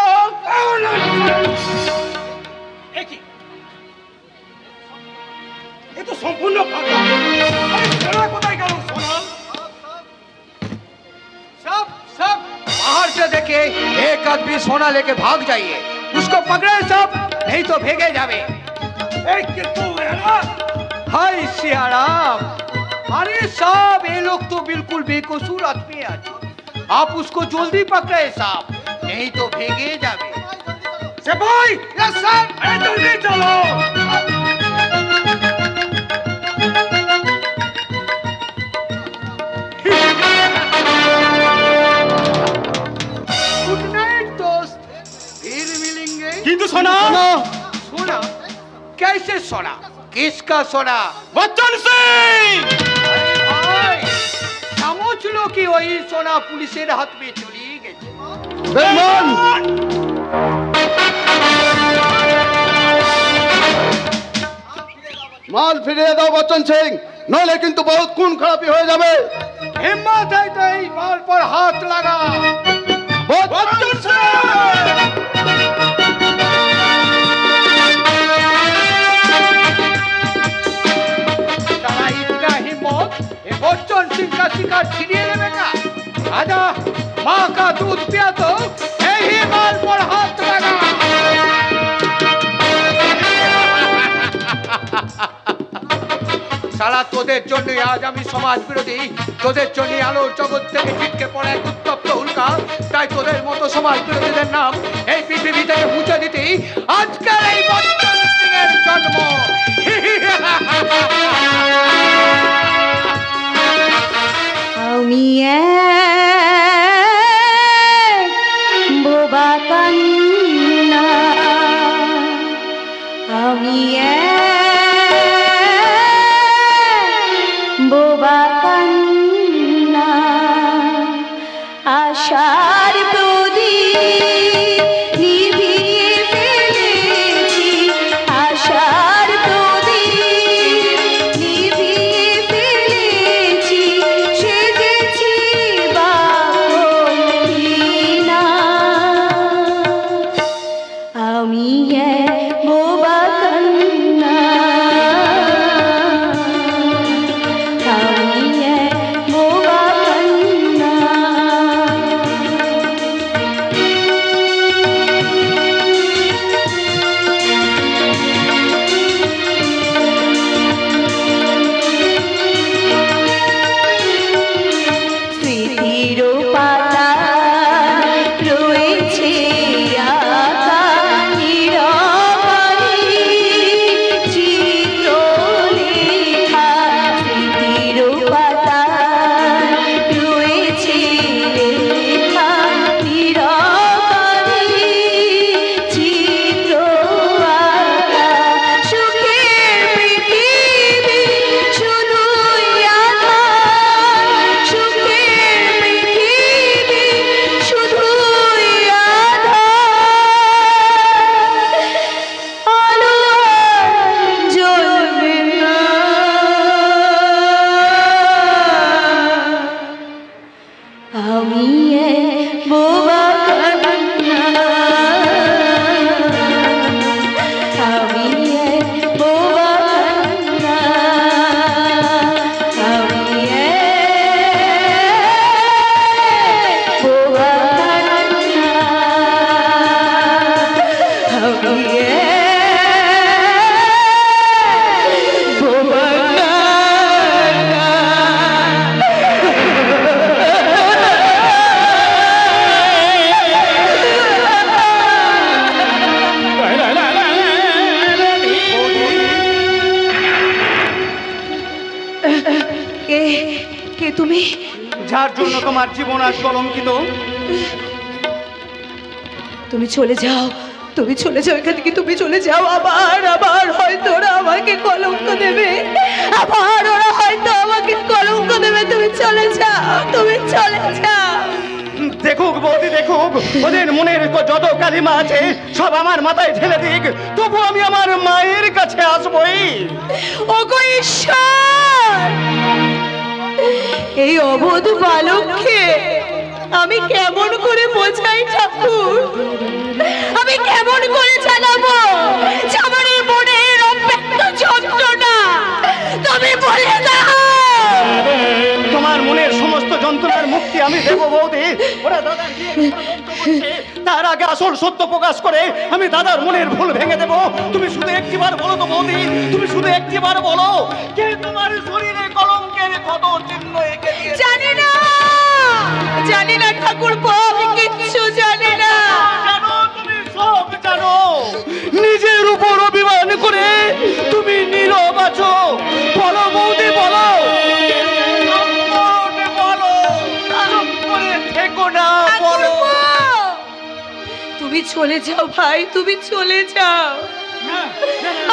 এ তো সম্পূর্ণ ফাঁকা। আরে সোনা কোথায় গেল? সোনা सब सब बाहर से देखे एक आदमी सोना लेके भाग जाइए, उसको पकड़े सब, नहीं तो भेगे जावे। हाय सियाराम, अरे साहब ये लोग तो बिल्कुल बेकसूर आदमी है, आप उसको जल्दी पकड़े साहब, नहीं तो भेगे जावे। সে ভাই, यस सर। अरे जल्दी चलो। गुड नाइट दोस्त, फिर मिलेंगे। কিন্তু সোনা सोना कैसे सोना, किसका सोना? বচ্চন সিং। अरे भाई समझ लो कि वही सोना पुलिसेर हाथ में चली गई। বেঈমান! মাল ফিরিয়ে দাও বচ্চন সিং, নইলে কিন্তু বহুত খুন খারাপি হয়ে যাবে। हिम्मत है तो इस माल पर हाथ लगा। বচ্চন साला इतना हिम्मत, ये बच्चन सिंह का शिकार छीनिए लेगा। आजा माँ का दूध पिया तो यही माल पर हाथ लगा। সারা তোদের জন্য আজ আমি সমাজ বিরোধী, তোদের জন্য আলোর জগৎ থেকে ছিটকে পড়া এক উত্তপ্ত উল্কা। তাই তোদের মতো সমাজ বিরোধীদের নাম এই পৃথিবী থেকে মুছে দিতেই আজকের এই বচ্চন সিংয়ের জন্ম। আমি এক বোবা কান্না, আমি এক বোবা কান্না, আশার প্রদীপ নিভিয়ে ফেলেছি, আশার প্রদীপ তুমি যার জন্য তোমার জীবন আজ কলঙ্কিত। তুমি চলে যাও, তুমি চলে যাও এখান থেকে, তুমি চলে যাও। আবার আবার হয়তো ওরা আমাকে কলঙ্ক দেবে, আবার ওরা হয়তো আমাকে কলঙ্ক দেবে। তুমি চলে যাও, তুমি চলে যাও। দেখুক বৌদি, দেখুক, ওদের মনের যত কালিমা আছে সব আমার মাথায় ঢেলে দিক, তবু আমি আমার মায়ের কাছে আসবই। ওগো ঈশ্বর, এই অবোধ বালককে আমি কেমন করে বোঝাই ঠাকুর? আমি কেমন করে জানাবো যে আমার এই মনের অব্যক্ত যন্ত্রণা? তুমি বলে দাও। তোমার মনের সমস্ত যন্ত্রণার মুক্তি আমি দেবো বৌদি। ওরা দাদার বিয়ে ষড়যন্ত্র করছে, তার আগে আসল সত্য প্রকাশ করে আমি দাদার মনের ভুল ভেঙে দেবো। তুমি শুধু একটিবার বলো তো বৌদি, তুমি শুধু একটিবার বলো, কে তোমার শরীরে কলঙ্কের ক্ষত চিহ্ন এঁকে দিয়েছে? জানি না, জানি না ঠাকুর, আমি কিচ্ছু জানি না। জানো, তুমি সব জানো। নিজের উপর অভিমান করে তুমি নীরব আছো। বলো বৌদি, বলো, বলো, চুপ করে থেকো না, বলো। তুমি চলে যাও ভাই, তুমি চলে যাও,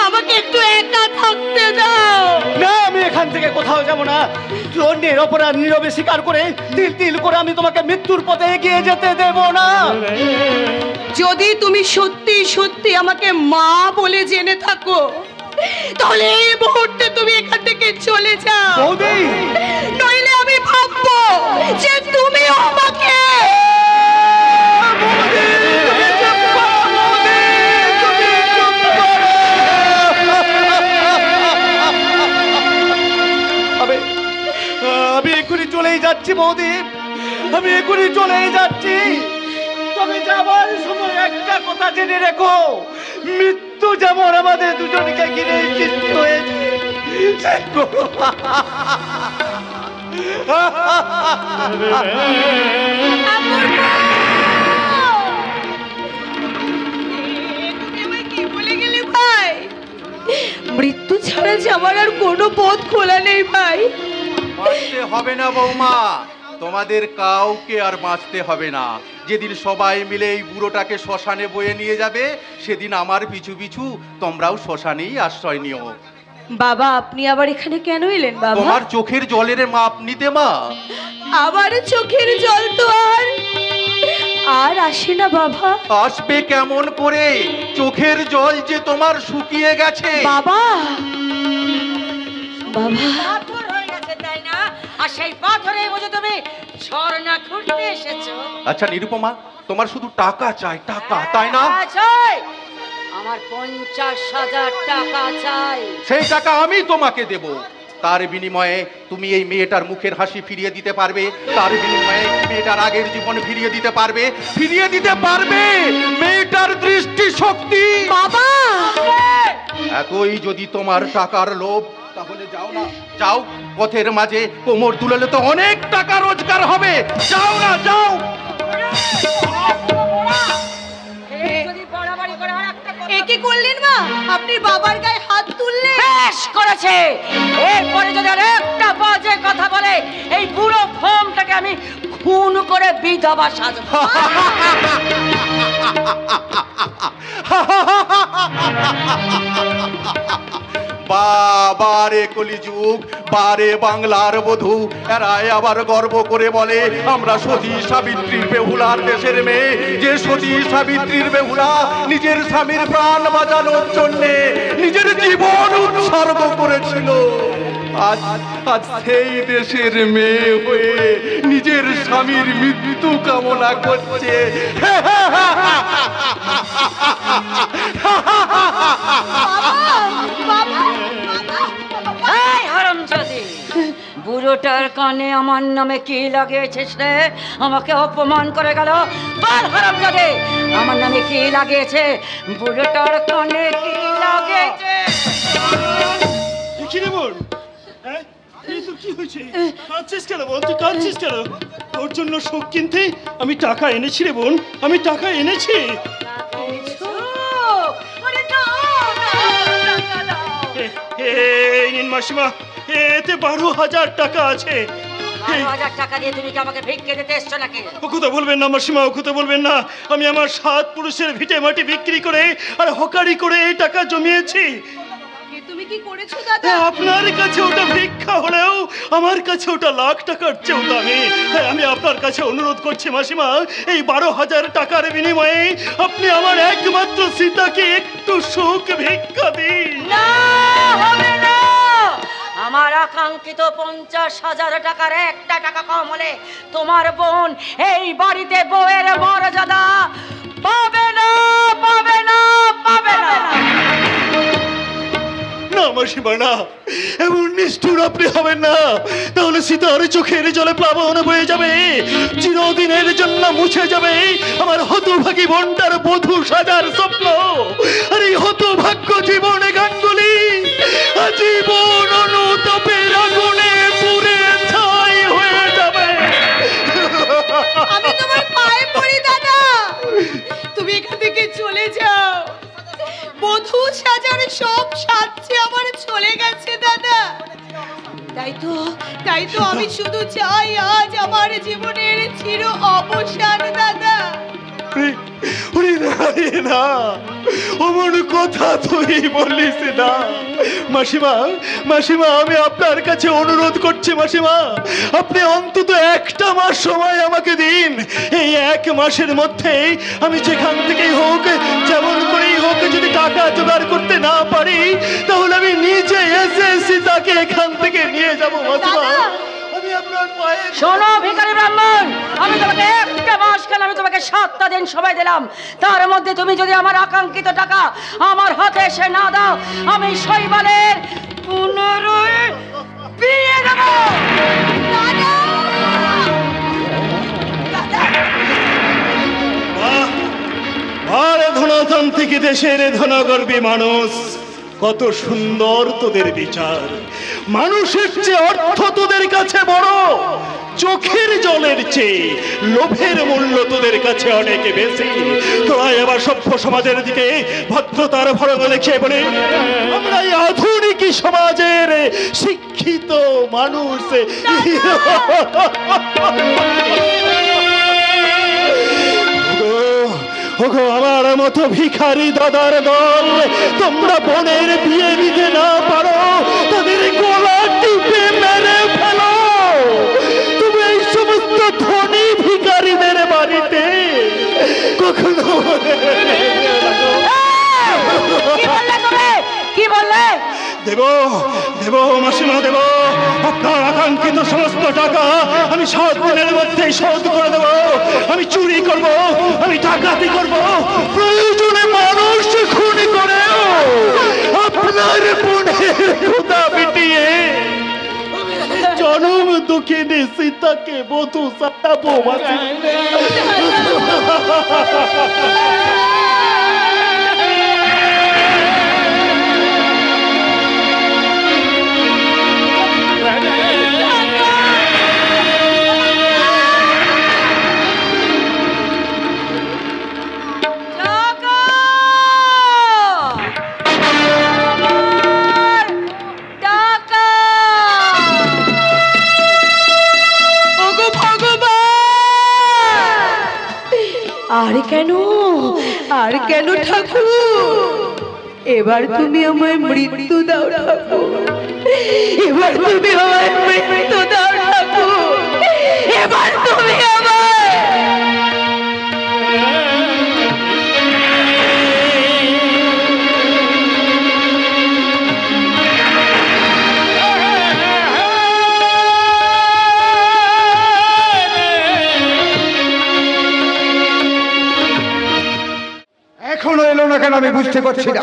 আমাকে একটু একা থাকতে দাও। না, আমি এখান থেকে কোথাও যাব না। অন্যের অপরাধ নীরবে স্বীকার করে তিল তিল করে আমি তোমাকে মৃত্যুর পথে এগিয়ে যেতে দেব না। যদি তুমি সত্যি সত্যি আমাকে মা বলে জেনে থাকো, তাহলে এই মুহূর্তে তুমি এখান থেকে চলে যাও। বৌদি, নইলে আমি ভাববো যে তুমি আমাকে আমি এখনই চলেই যাচ্ছি বৌদি, আমি এখনই চলেই যাচ্ছি। তবে যাবার সময় একটা কথা জেনে রেখো, মৃত্যু যেমন আমাদের দুজনকে ঘিরে সৃষ্টি হয়েছে। মৃত্যু ছাড়া যে আমার আর কোনো পথ খোলা নেই ভাই। বাঁচতে হবে না বৌমা, তোমাদের কাউকে আর বাঁচতে হবে না। যেদিন সবাই মিলে এই বুড়োটাকে শ্মশানে বয়ে নিয়ে যাবে, সেদিন আমার পিছু পিছু তোমরাও শ্মশানেই আশ্রয় নিও। বাবা, আপনি আবার এখানে কেন এলেন বাবা? তোমার চোখের জলের মাপ নিতে মা। আমার চোখের জল তো আর আসে না বাবা। আসবে কেমন করে? চোখের জল যে তোমার শুকিয়ে গেছে। বাবা, বাবা, পাথর হয়ে গেছে তাই না? আর সেই পাথরে বুঝে তুমি ঝর্ণা খুঁড়তে এসেছো? আচ্ছা নিরুপমা, তোমার শুধু টাকা চাই, টাকা, তাই না? চাই, আমার 50,000 টাকা চাই। সেই টাকা আমি তোমাকে দেব। তার বিনিময়ে তুমি এই মেয়েটার মুখের হাসি ফিরিয়ে দিতে পারবে, তার বিনিময়ে মেয়েটার আগের জীবন ফিরিয়ে দিতে পারবে, ফিরিয়ে দিতে পারবে মেয়েটার দৃষ্টি শক্তি। বাবা, এতই যদি তোমার টাকার লোভ, তাহলে যাও না, যাও। পথের মাঝে কোমর দুলালে তো অনেক টাকা রোজগার হবে। যাও না, যাও। এ কি করলেন মা? আপনি বাবার গায়ে হাত তুললেন। বেশ করেছে। এরপরে যদি আর একটা বাজে কথা বলে, এই বুড়ো ফর্মটাকে আমি খুন করে বিধবা সাজবো। বারে কলিযুগ, বারে বাংলার বধূ, এরাই আবার গর্ব করে বলে আমরা সতী সাবিত্রীর বেহুলার দেশের মেয়ে। যে সতী সাবিত্রীর বেহুলা নিজের স্বামীর প্রাণ বাঁচানোর জন্যে নিজের জীবন উৎসর্গ করেছিল, আজ আজ সেই দেশের মেয়ে হয়ে নিজের স্বামীর মৃত্যু কামনা করছে। এই হারামজাদে, বুড়োটার কানে আমার নামে কি লাগিয়েছিস রে? আমাকে অপমান করে গেল। বল হারামজাদে, আমার নামে কি লাগিয়েছে? বুড়োটার কানে কি লাগিয়েছে? কি রে বোন? হ্যাঁ, এই তো কি হয়েছে? কাঁদছিস কেন বোন? তুই কাঁদছিস কেন? তোর জন্য শোক কিনতে আমি টাকা এনেছি রে বোন, আমি টাকা এনেছি। এই নিন মাসিমা, এতে 12,000 টাকা আছে। 12,000 টাকা দিয়ে তুমি কি আমাকে ভিক্ষে দিতে এসছো নাকি? ও কথা বলবেন না মাসিমা, ও কথা বলবেন না। আমি আমার 7 পুরুষের ভিটে মাটি বিক্রি করে আর হকারি করে এই টাকা জমিয়েছি। তুমি কি করেছো দাদা? আপনার কাছে ওটা ভিক্ষা হলেও আমার কাছে ওটা লাখ টাকার চেয়েও দামি। আমি আপনার কাছে অনুরোধ করছি মাসিমা, এই 12,000 টাকার বিনিময়ে আপনি আমার একমাত্র সীতাকে একটু সুখ ভিক্ষা দিন। না, হবে না। আমার আকাঙ্ক্ষিত 50,000 টাকার একটা টাকা কম হলে তোমার বোন এই বাড়িতে বউয়ের মর্যাদা পাবে না, পাবে না, পাবে না। না মাসিমা না, এমন নিষ্ঠুর আপনি হবেন না। তাহলে সীতার চোখের জলে প্লাবন বয়ে যাবে, চিরদিনের জন্য মুছে যাবে আমার হতভাগী বোনটার বধূ সাজার স্বপ্ন। আর এই হতভাগ্য জীবনে গাঙ্গুলি আজীবন অনুতাপের আগুনে পুড়ে ছাই হয়ে যাবে। আমি তোমার পায়ে পড়ি দাদা, তুমি এখান থেকে চলে যাও। বধূ সাজার সব সাথে আমার চলে গেছে দাদা। তাই তো আমি শুধু চাই আজ আমার জীবনের চির অবসান দাদা। না, অমন কথা তুই বলিস না মাসিমা। মাসিমা, আমি আপনার কাছে অনুরোধ করছি মাসিমা, আপনি অন্তত একটা মাস সময় আমাকে দিন। এই 1 মাসের মধ্যেই আমি যেখান থেকেই হোক, যেমন করেই হোক, যদি টাকা জোগাড় করতে না পারি তাহলে আমি নিজে এসে সীতাকে এখান থেকে নিয়ে যাবো মাসিমা। আমি আপনার পায়ে শোনো ভিখারি ব্রাহ্মণ, আমি তোমাকে একটা মাস কেন, আমি তোমাকে 7টা দিন সময় দিলাম। তার মধ্যে তুমি যদি আমার আকাঙ্ক্ষিত টাকা আমার হাতে এসে না দাও, আমি শৈবালের পুনরায় বিয়ে দেব। আরে ধনতান্ত্রিক দেশের ধনগর্বী মানুষ, কত সুন্দর তোদের বিচার। মানুষের চেয়ে অর্থ তোদের কাছে বড়, চোখের জলের চেয়ে লোভের মূল্য তোদের কাছে অনেক বেশি। তোরা এবার সভ্য সমাজের দিকে ভদ্রতার ভরণ দেখিয়ে বলে, আমরা এই আধুনিক সমাজের শিক্ষিত মানুষ। ওগো আমার মতো ভিখারি দাদার দল, তোমরা বোনের বিয়ে দিতে না পারো, তাদের গলা টিপে মেরে ফেলো। তুমি এই সমস্ত ধনী ভিখারিদের বাড়িতে কখনো কি বললে? দেব মাসিমা, দেব। আপনার আকাঙ্ক্ষিত সমস্ত টাকা আমি 7 দিনের মধ্যেই শোধ করে দেব। আমি চুরি করব, আমি ডাকাতি করব, প্রয়োজনে মানুষ খুন করেও আপনার বোনের ক্ষুধা মিটিয়ে জনম দুঃখিনী সীতাকে বধূ সাজাবো মাসিমা। আর কেন ঠাকুর, এবার তুমি আমায় মৃত্যু দাও ঠাকুর, এবার তুমি আমায় মৃত্যু দাও ঠাকুর, এবার তুমি আমায়। এখনো এলো না কেন আমি বুঝতে পারছি না।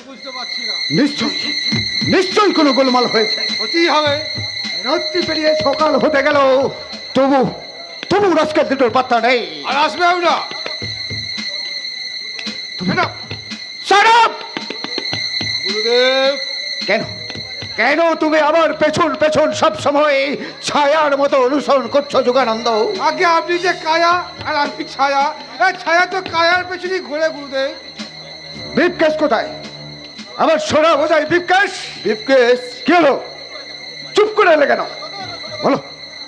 বুঝতে পারছি না। নিশ্চয়ই কোনো গোলমাল হয়েছে। হতেই হবে। রাত্রি পেরিয়ে সকাল হতে গেল, তবু রাস্কের দুটোর পাত্তা নেই। আর আসবেও না। গুরুদেব, কেন তুমি আমার পেছন পেছন সব সময় ছায়ার মতো অনুসরণ করছো যোগানন্দ? আগে আপনি যে কায়া আর আমি ছায়া, ছায়া তো কায়ার পেছনে ঘুরে। গুরুদেব, ব্রিফকেস কোথায়? আমার সোনা বোঝাই ব্রিফকেস। ব্রিফকেস কি হলো? চুপ করে এলে কেন? বলো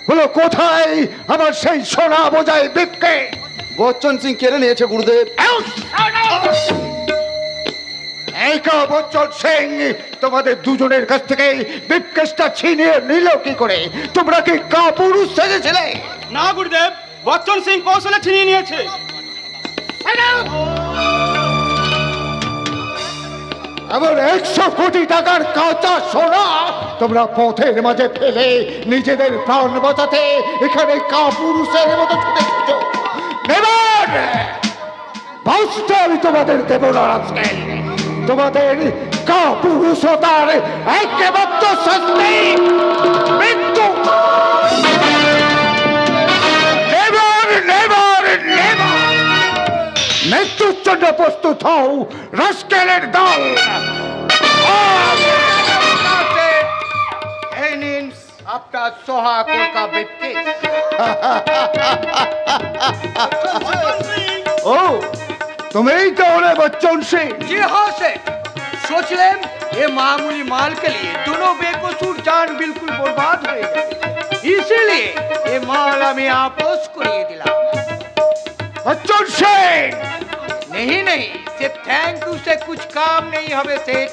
বলো কোথায় আমার সেই সোনা বোঝাই বিপকে? বচ্চন সিং কেড়ে নিয়েছে গুরুদেব। এই বচ্চন সিং তোমাদের দুজনের কাছ থেকে বিপকেশটা ছিনিয়ে নিল কি করে? তোমরা কি কাপুরুষ সেজেছিলে? না গুরুদেব, বচ্চন সিং কৌশলে ছিনিয়ে নিয়েছে। আবার 100 কোটি টাকার কাঁচা সোনা তোমরা পথের মাঝে ফেলে নিজেদের প্রাণ বাঁচাতে এখানে কাপুরুষের মতো ছুটে এসেছো। নেবার বাঁচতে আমি তোমাদের দেব না আজকে। তোমাদের কাপুরুষতার একমাত্র শাস্তি মৃত্যু। নেবার নেবার নেবার মৃত্যুর জন্য প্রস্তুত হও রাস্কেলের দল। এই নিন আপনার সোহাগপুর কা বিপকেশ। ও तुम्हें तो होने बच्चों से। जी हाँ से सोच लें ये मामूली माल के लिए दोनों बेकसूर जान बिल्कुल बर्बाद हो गई, इसीलिए ये माल हमें आपस करिए दिला। बच्चों से नहीं नहीं, सिर्फ थैंक यू से कुछ काम नहीं हमें सेठ।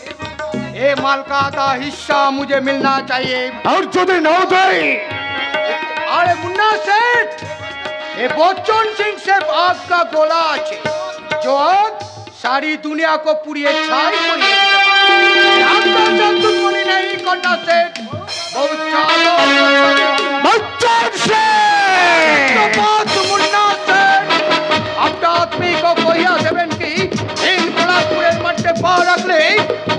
ये माल का आधा हिस्सा मुझे मिलना चाहिए। और जो दिन हो गई। अरे मुन्ना सेठ, ये बच्चन सिंह सिर्फ आपका गोला है जो आग सारी दुनिया को पूरी छाई करिए। आपका सब दुश्मनी नहीं करना सेठ, बहुत चालो बच्चों से तो बात मुन्ना सेठ। आपका आदमी को कोई आसेबन की इन बड़ा पूरे मट्टे पार रख ले,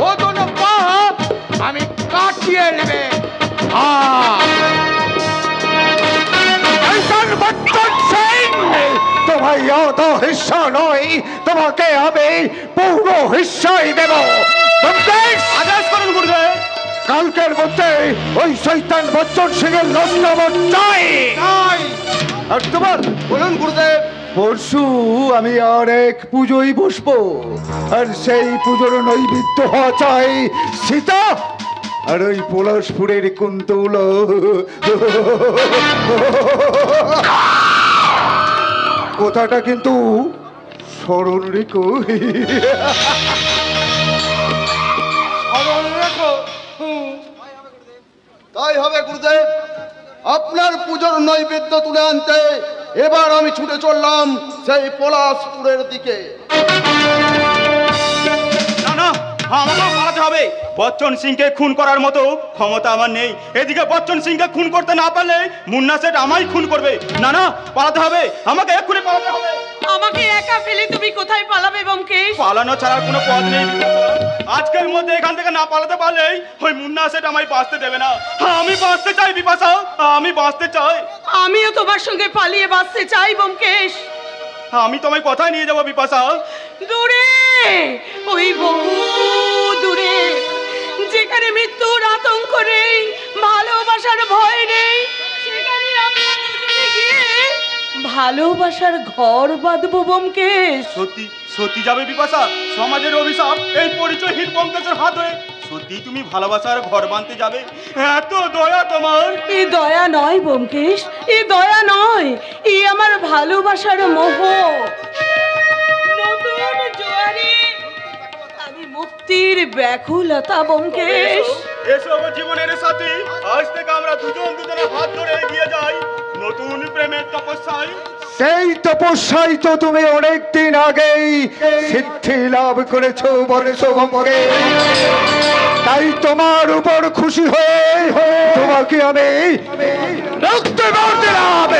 वो दोनों पाप हमें काट दिए लेवे। हाँ बच्चन सिंह तुम्हें याद हिस्सा नहीं, তোমাকে আমি পুরো হিস্সাই দেব। আদেশ করুন গুরুদেব। কালকের মধ্যে ওই শয়তান বচ্চন সিং এর নষ্ট চাই। আর তোমার বলুন গুরুদেব। পরশু আমি আর এক পুজোয় বসবো, আর সেই পুজোর নৈবেদ্য হওয়া চাই সীতা আর ওই পলাশপুরের কুন্তল। কথাটা কিন্তু স্মরণ রেখো। তাই হবে গুরুদেব। আপনার পুজোর নৈবেদ্য তুলে আনতে এবার আমি ছুটে চললাম সেই পলাশপুরের দিকে। না না, আমাকেও পালাতে হবে। বচ্চন সিংকে খুন করার মতো ক্ষমতা আমার নেই। এদিকে বচ্চন সিংকে খুন করতে না পারলে মুন্না সেট আমায় খুন করবে। না না, পালাতে হবে, আমাকে এক্ষুনি পালাতে হবে। আমাকে একা ফেলে তুমি কোথায় পালাবে ব্যোমকেশ? পালানো ছাড়ার কোনো পথ নেই। আজকের মধ্যে এখান থেকে না পালাতে পারলেই ওই মুন্না সেট আমায় বাঁচতে দেবে না। আমি বাঁচতে চাই বিপাশা, আমি বাঁচতে চাই। আমিও তোমার সঙ্গে পালিয়ে বাঁচতে চাই ব্যোমকেশ। আমি তোমায় কোথায় নিয়ে যাবো বিপাশা? দূরে, ওই বহু দূরে, যেখানে মৃত্যুর আতঙ্ক নেই, ভালোবাসার ভয় নেই, সেখানে আমরা দুজনে গিয়ে ভালোবাসার ঘর বাঁধবো ব্যোমকেশ। সত্যি সত্যি যাবে বিপাশা? সমাজের অভিশাপ এই পরিচয়হীন ব্যোমকেশের হাত হয়ে সত্যি তুমি ভালোবাসার ঘর বাঁধতে যাবে? এত দয়া তোমার? এই দয়া নয় ব্যোমকেশ, এই দয়া নয়, এই আমার ভালোবাসার মোহ। নতুন জোয়ারে আমি মুক্তির ব্যাকুলতা ব্যোমকেশ। এসো আমার জীবনের সাথী, আজ থেকে আমরা দুজন দুজনের হাত ধরে এগিয়ে যাই নতুন প্রেমের তপস্যায়। সেই তপস্যায় তো তুমি অনেকদিন আগেই সিদ্ধি লাভ করেছো বর্ষভঙ্গে। তাই তোমার উপর খুশি হয়ে তোমাকে আমি রক্ত দিলাম।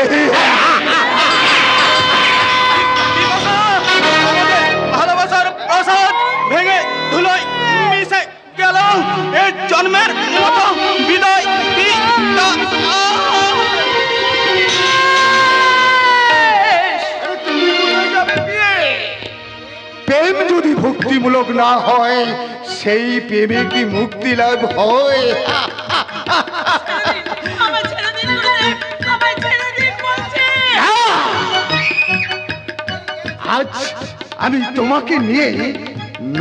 ভালোবাসার প্রসাদ ভেঙে ধুলোয় মিশে গেল, এই জন্মের মতো বিদায় প্রেম যদি ভক্তিমূলক না হয়, সেই প্রেমে কি মুক্তি লাভ হয়? আজ আমি তোমাকে নিয়ে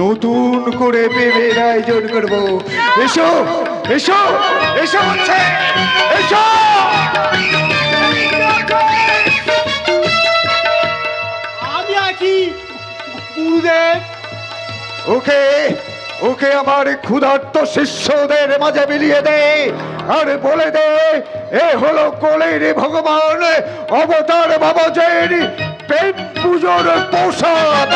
নতুন করে প্রেমের আয়োজন করবো। এসো এসো এসো, এসো। আমি আছি গুরুদেব। ওকে ওকে আমার ক্ষুধার্ত শিষ্যদের মাঝে মিলিয়ে দে আর বলে দে এ হলো কোলের ভগবান অবতার বাবাজের পেট পুজোর প্রসাদ।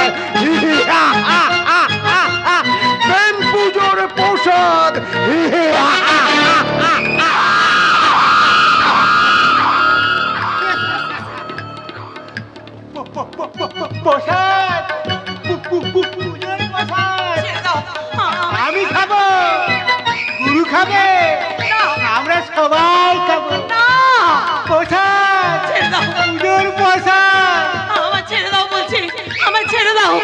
পেট পুজোর প্রসাদ। প্রসাদ পূজার প্রসাদ আমি খাবো, গুরু খাবে, আমরা সবাই খাবো। প্রসাদ পুজোর প্রসাদ। আমার ছেড়ে দাও বলছি, আমার ছেড়ে দাও।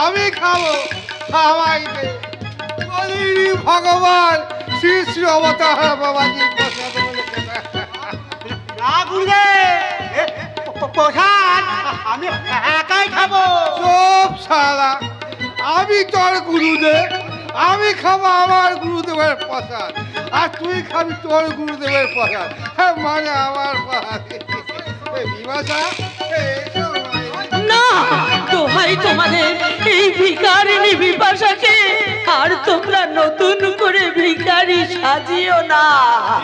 আমি খাবো, সবাই দে। বলিনি ভগবান শ্রী শ্রী অবতার বাবাজি প্রসাদ বলেছে। না গুরুদেব, প্রসাদ আমি একাই খাবো। সব সারা আমি তোর গুরুদেব, আমি খাবো আমার গুরুদেবের প্রসাদ, আর তুই খাবি তোর গুরুদেবের প্রসাদ। মানে আমার প্রসাদ। বিভাষা না, দোহাই তোমাদের এই ভিখারিনী বিপাশাকে আর তোমরা নতুন করে ভিখারি সাজিও না।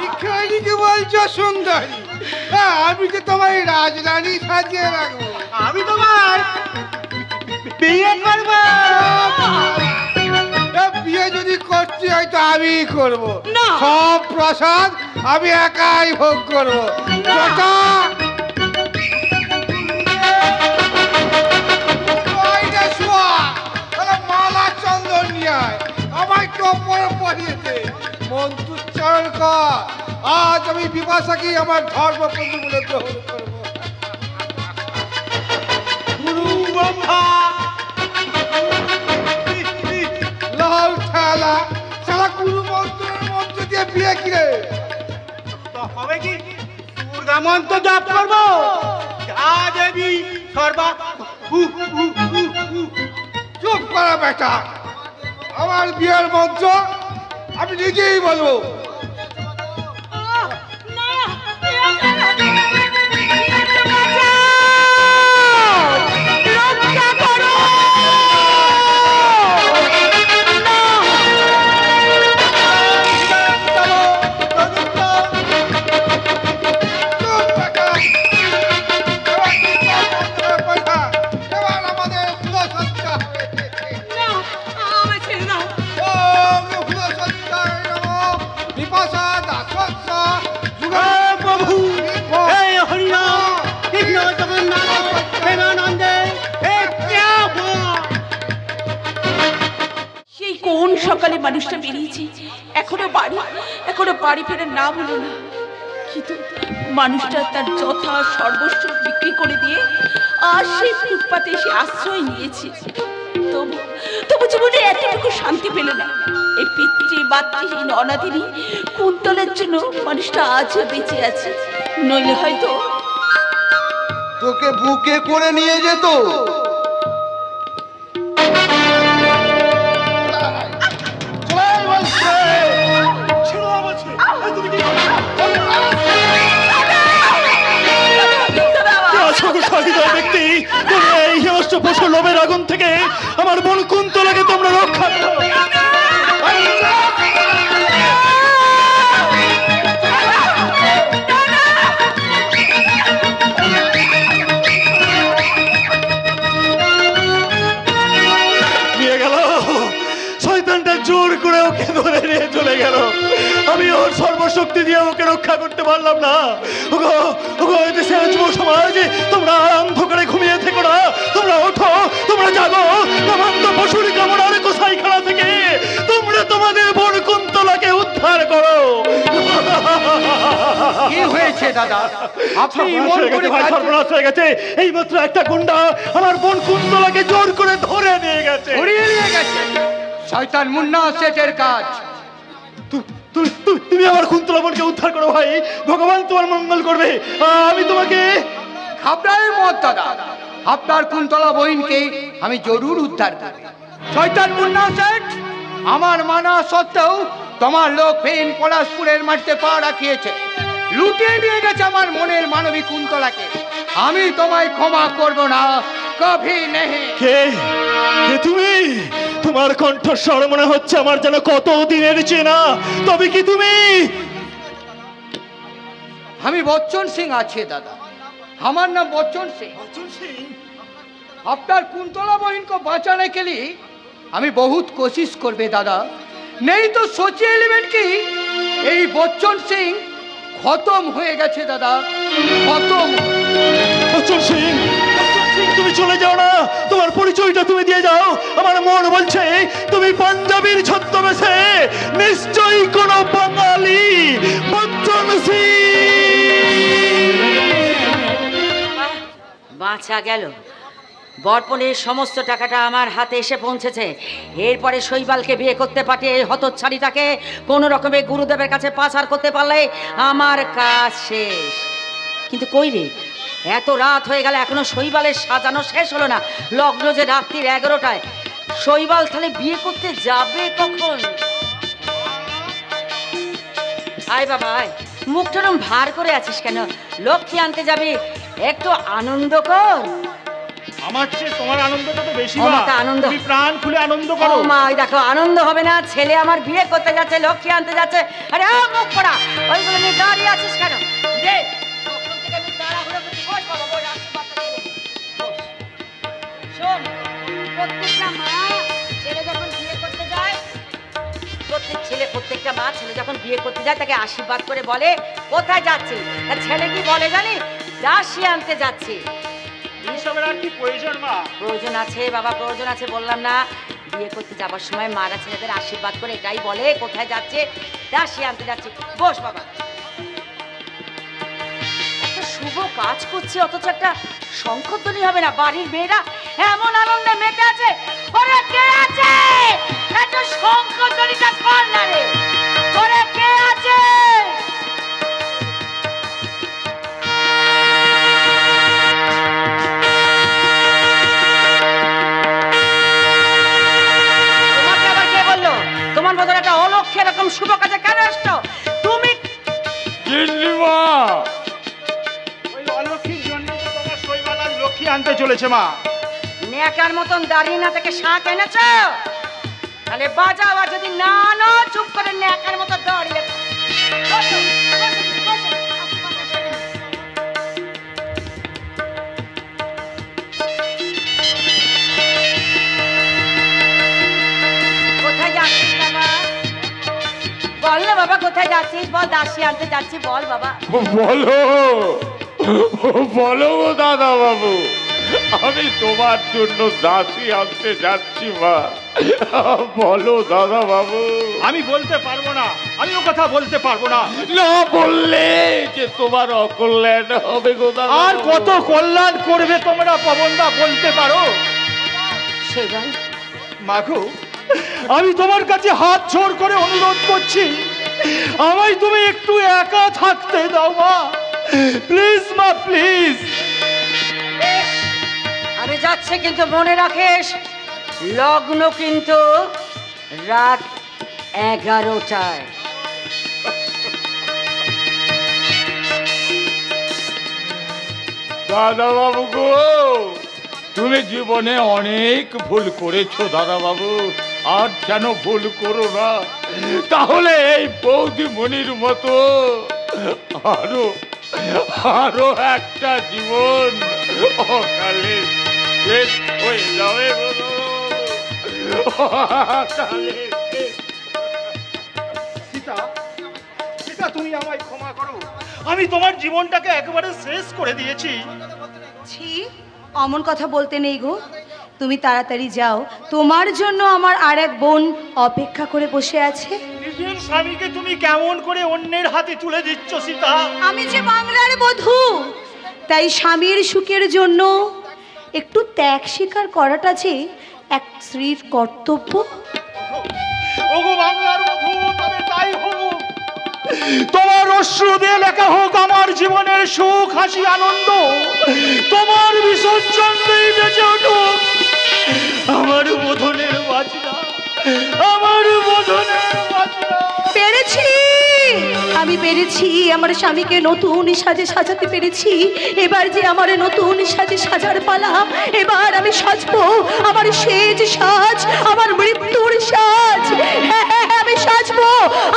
ভিখারিকে বলছো সুন্দরী? আমি তো তোমার রাজরানী সাজিয়ে রাখবো। আমি তোমার বিয়ে করবো। বিয়ে যদি করতে হয় তো আমি করবো। না। সব প্রসাদ আমি একাই ভোগ করবো। যথা মালা চন্দন নিয়ে আমায় টপরে পড়িয়েছে মন্ত্রোচ্চারণ কর। আজ আমি বিপাশাকে আমার ধর্মপন্থী বলে গ্রহণ করবো। গুরু ব্রহ্মা লাল ঠেলা সারা গুরু মন্ত্রের মন্ত্র দিয়ে বিয়ে কিরে হবে কি? দুর্গা মন্ত্র জপ করবো। যা দেবী সর্বা। চুপ করা বেটা, আমার বিয়ের মন্ত্র আমি নিজেই বলবো। সকালে মানুষটা বেরিয়েছে, এখনো বাড়ি ফেরার না বলো না। কিন্তু মানুষটা তার যথা সর্বস্ব বিক্রি করে দিয়ে আর সেই ফুটপাতে এসে আশ্রয় নিয়েছে। তবু জীবনে এতটুকু শান্তি পেল না। এই পিতৃ মাতৃহীন অনাথিনী কুন্তলের জন্য মানুষটা আজও বেঁচে আছে, নইলে হয়তো তোকে বুকে করে নিয়ে যেত। ব্যক্তি, এই হিংস্র পশু লোভের আগুন থেকে আমার বোন কুন্তলাকে তোমরা রক্ষা করো। নিয়ে গেল শয়তানটা, জোর করে ওকে ধরে নিয়ে চলে গেল। আমি ওর সর্বশক্তি দিয়ে ওকে রক্ষা করতে পারলাম না। দেশের যুব সমাজ, তোমরা অন্ধকারে ঘুমিয়ে থেকো না, তোমরা ওঠো, তোমরা জাগো। কামান্ত পশুর কামড়ার গোসাইখানা থেকে তোমরা তোমাদের বোন কুন্তলাকে উদ্ধার করো। কি হয়েছে দাদা? আপনি সর্বনাশ হয়ে গেছে। এই মাত্র একটা গুন্ডা আমার বোন কুন্তলাকে জোর করে ধরে নিয়ে গেছে। শয়তান মুন্না শেঠের কাজ। তুমি আমার কুন্তলা বোনকে উদ্ধার করো ভাই, ভগবান তোমার মঙ্গল করবে। আমি তোমাকে ঘাবড়ায় মত দাদা, আপনার কুন্তলা বহিনকে আমি জরুর উদ্ধার করব। শয়তান মুন্না শেঠ আমার মানা সত্ত্বেও তোমার লোক ফেন পলাশপুরের মাটিতে পা রাখিয়েছে, লুটিয়ে নিয়ে গেছে আমার মনের মানবী কুন্তলাকে। আমি তোমায় ক্ষমা করব না, কভি নেহি। কে কে তুমি? তোমার কণ্ঠস্বর মনে হচ্ছে আমার যেন কত দিনের চেনা। তবে কি তুমি? আমি बच्चन सिंह आछे दादा, हमार नाम बच्चन सिंह। আপনার कुंतला बहन को बचाने के लिए আমি बहुत कोशिश করবে দাদা। नहीं तो सोचिए एलिमेंट की এই बच्चन सिंह খতম হয়ে গেছে দাদা, খতম। বচ্চন সিং, তুমি চলে যাও না, তোমার পরিচয়টা তুমি দিয়ে যাও। আমার মন বলছে তুমি পাঞ্জাবির ছদ্মবেশে নিশ্চয়ই কোনো বাঙালি। বচ্চন সিং বাঁচা গেল। বরপণের সমস্ত টাকাটা আমার হাতে এসে পৌঁছেছে। এরপরে শৈবালকে বিয়ে করতে পাঠিয়ে এই হতচ্ছাড়িটাকে কোনো রকমে গুরুদেবের কাছে পাচার করতে পারলে আমার কাজ শেষ। কিন্তু কই রে, এত রাত হয়ে গেল এখনো শৈবালের সাজানো শেষ হলো না। লগ্ন যে রাত্রির 11টায়, শৈবাল তাহলে বিয়ে করতে যাবে কখন? আয় বাবা আয়, মুখটা এরম ভার করে আছিস কেন? লক্ষ্মী আনতে যাবি, একটু আনন্দ কর। আমার চেয়ে তোমার আনন্দটা তো বেশি। ও মা, তা আনন্দ। তুমি প্রাণ খুলে আনন্দ ও করো। মা, ওই দেখো আনন্দ হবে না? ছেলে আমার বিয়ে করতে যাচ্ছে, লক্ষ্মী আনতে যাচ্ছে। আরে মুখ পড়া, ওইগুলো নিয়ে দাঁড়িয়ে আছিস কেন? দে, তখন থেকে আমি তাড়াহুড়ো করছি। বস বাবা, বস, আশীর্বাদটা দিয়ে দে। বস। শোন, প্রত্যেকটা মা ছেলে যখন বিয়ে করতে যায়, প্রত্যেকটা মা ছেলে যখন বিয়ে করতে যায় তাকে আশীর্বাদ করে বলে কোথায় যাচ্ছি। তার ছেলে কি বলে জানি? দাসী আনতে যাচ্ছি। এইসবের আর কি প্রয়োজন মা? প্রয়োজন আছে বাবা, প্রয়োজন আছে। বললাম না, বিয়ে করতে যাবার সময় মারা ছেলেদের আশীর্বাদ করে এটাই বলে কোথায় যাচ্ছে? দাসী আনতে যাচ্ছি। বস বাবা। একটা শুভ কাজ করছি অথচ একটা শঙ্খধ্বনি হবে না। বাড়ির মেয়েরা এমন আনন্দে মেতে আছে। ওরে কে আছে? একটা শঙ্খধ্বনিটা কর না রে। ওরে কে আছে? এরকম শুভ কাজে কেন আসছো তুমি? ওই অলক্ষীর জন্য তো তোমার শৈবাল আর লক্ষ্মী আনতে চলেছে মা। নেকার মতন দাঁড়িয়ে না থেকে শাঁখ এনেছো? তাহলে বাজাও, আর যদি না আনো চুপ করে নেকার মতো দাঁড়িয়ে বসো, বসো, বসো। আশীর্বাদটা সেরে নিই। কোথায় যাচ্ছিস বাবা? বল না বাবা, কোথায় যাচ্ছিস বল। দাসী আনতে যাচ্ছি, বল বাবা। বলো বলো দাদা বাবু, আমি তোমার জন্য দাসী আনতে যাচ্ছি মা। বলো দাদা বাবু। আমি বলতে পারবো না, আমি ও কথা বলতে পারবো না। না বললে যে তোমার অকল্যাণ হবে গো দাদা। আর কত কল্যাণ করবে তোমরা পবনদা, বলতে পারো? শৈবাল, মাগো, আমি তোমার কাছে হাত জোড় করে অনুরোধ করছি, আমায় তুমি একটু একা থাকতে দাও মা। প্লিজ মা, প্লিজ। আমি যাচ্ছি, কিন্তু মনে রাখিস লগ্ন কিন্তু রাত 11টায়। দাদা বাবু গো, তুমি জীবনে অনেক ভুল করেছো দাদা বাবু, আর যেন ভুল করো না। তাহলে এই বৌদিমণির মতো আরো আরো একটা জীবন অকালে শেষ হয়ে যাবে গো। সীতা, সীতা, তুমি আমায় ক্ষমা করো। আমি তোমার জীবনটাকে একেবারে শেষ করে দিয়েছি। ছি, অমন কথা বলতে নেই গো। তুমি তাড়াতাড়ি যাও, তোমার জন্য আমার আর এক বোন অপেক্ষা করে বসে আছে। নিজের স্বামীকে তুমি কেমন করে অন্যের হাতে তুলে দিচ্ছ সীতা? আমি যে বাংলার বধূ, তাই স্বামীর সুখের জন্য একটু ত্যাগ স্বীকার করাটা যে এক স্ত্রীর কর্তব্য। ওগো বাংলার বধূ, তবে তাই হোক। তোমার অশ্রু দিয়ে লেখা হোক আমার জীবনের সুখ, হাসি, আনন্দ। তোমার বিসর্জন দিয়ে বেঁচে উঠুক আমার বোধনের বাজনা, আমার বোধনের বাজনা। পেরেছি, আমার স্বামীকে নতুন সাজে সাজাতে পেরেছি। এবার যে আমার নতুন সাজে সাজার পালা, এবার আমি সাজবো আমার সেজ সাজ, আমার মৃত্যুর সাজ। হ্যাঁ হ্যাঁ, আমি সাজবো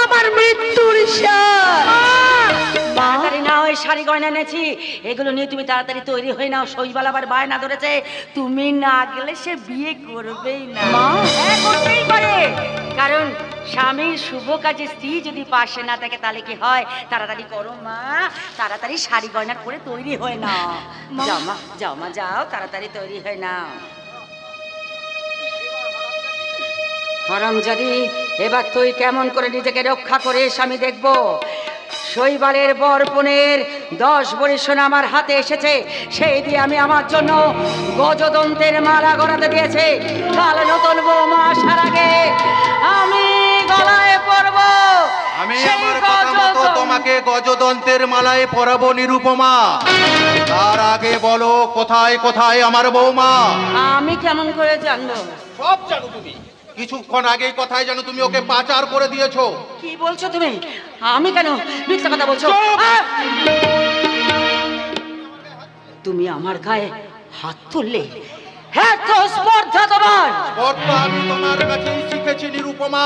আমার মৃত্যুর সাজ। তাড়াতাড়ি নাও, এই শাড়ি গয়না এনেছি, এগুলো নিয়ে তুমি তাড়াতাড়ি তৈরি হয়ে নাও। শৈবাল আবার বায়না ধরেছে, তুমি না গেলে সে বিয়ে করবেই না। হ্যাঁ, করতেই পারে, কারণ স্বামীর শুভ কাজে স্ত্রী যদি পাশে না থাকে তাহলে কি হয়? তাড়াতাড়ি করো মা, তাড়াতাড়ি শাড়ি গয়না করে তৈরি হয়ে নাও। যাও মা, যাও মা, যাও তাড়াতাড়ি তৈরি হয়ে নাও। হারামজাদি, এবার তুই কেমন করে নিজেকে রক্ষা করে আমি দেখবো। শৈবালের বরপনের 10 ভরি সোনা আমার হাতে এসেছে, সেই দিয়ে আমি আমার জন্য গজদন্তের মালা গড়াতে দিয়েছে। কাল নতুন বৌমা আসার আগে আমি গলায় পরবো আমি সেই আমার কথা মতো গজদন্ত। তোমাকে গজদন্তের মালায় পরাবো নিরুপমা। তার আগে বলো কোথায় কোথায় আমার বৌমা? আমি কেমন করে জানবো? সব জানো তুমি। কিছুক্ষণ আগেই কথায় জানো তুমি ওকে পাচার করে দিয়েছো। কি বলছো তুমি? আমি কেন মিথ্যা কথা বলছো? আহ! তুমি আমার গায়ে হাত তুললে? হ্যাঁ, তো স্পর্ধা তোমার। স্পর্ধা আমি তোমার কাছেই শিখেছি নিরুপমা।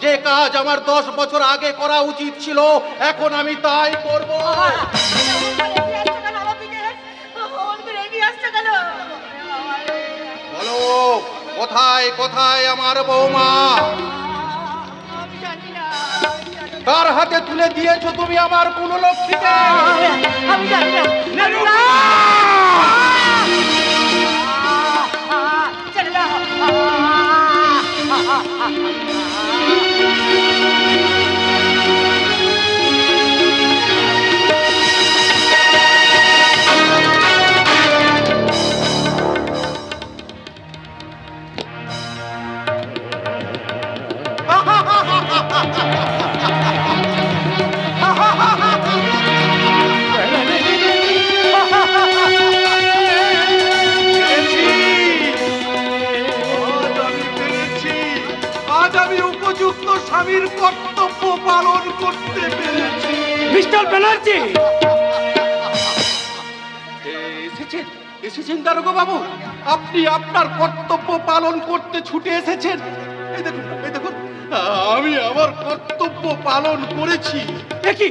যে কাজ আমার 10 বছর আগে করা উচিত ছিল, এখন আমি তাই করব। বলো কোথায় কোথায় আমার বৌমা? কার হাতে তুলে দিয়েছো তুমি আমার কুললক্ষ্মীকে? আমি জানি না। ছেড়ে দাও। আজ আমি উপযুক্ত স্বামীর কর্তব্য পালন করতে পেরেছি। মিস্টার ব্যানার্জি, এসেছেন দারোগা বাবু, আপনি আপনার কর্তব্য পালন করতে ছুটে এসেছেন। এই দেখুন, এই দেখুন, আমি আমার কর্তব্য পালন করেছি। দেখি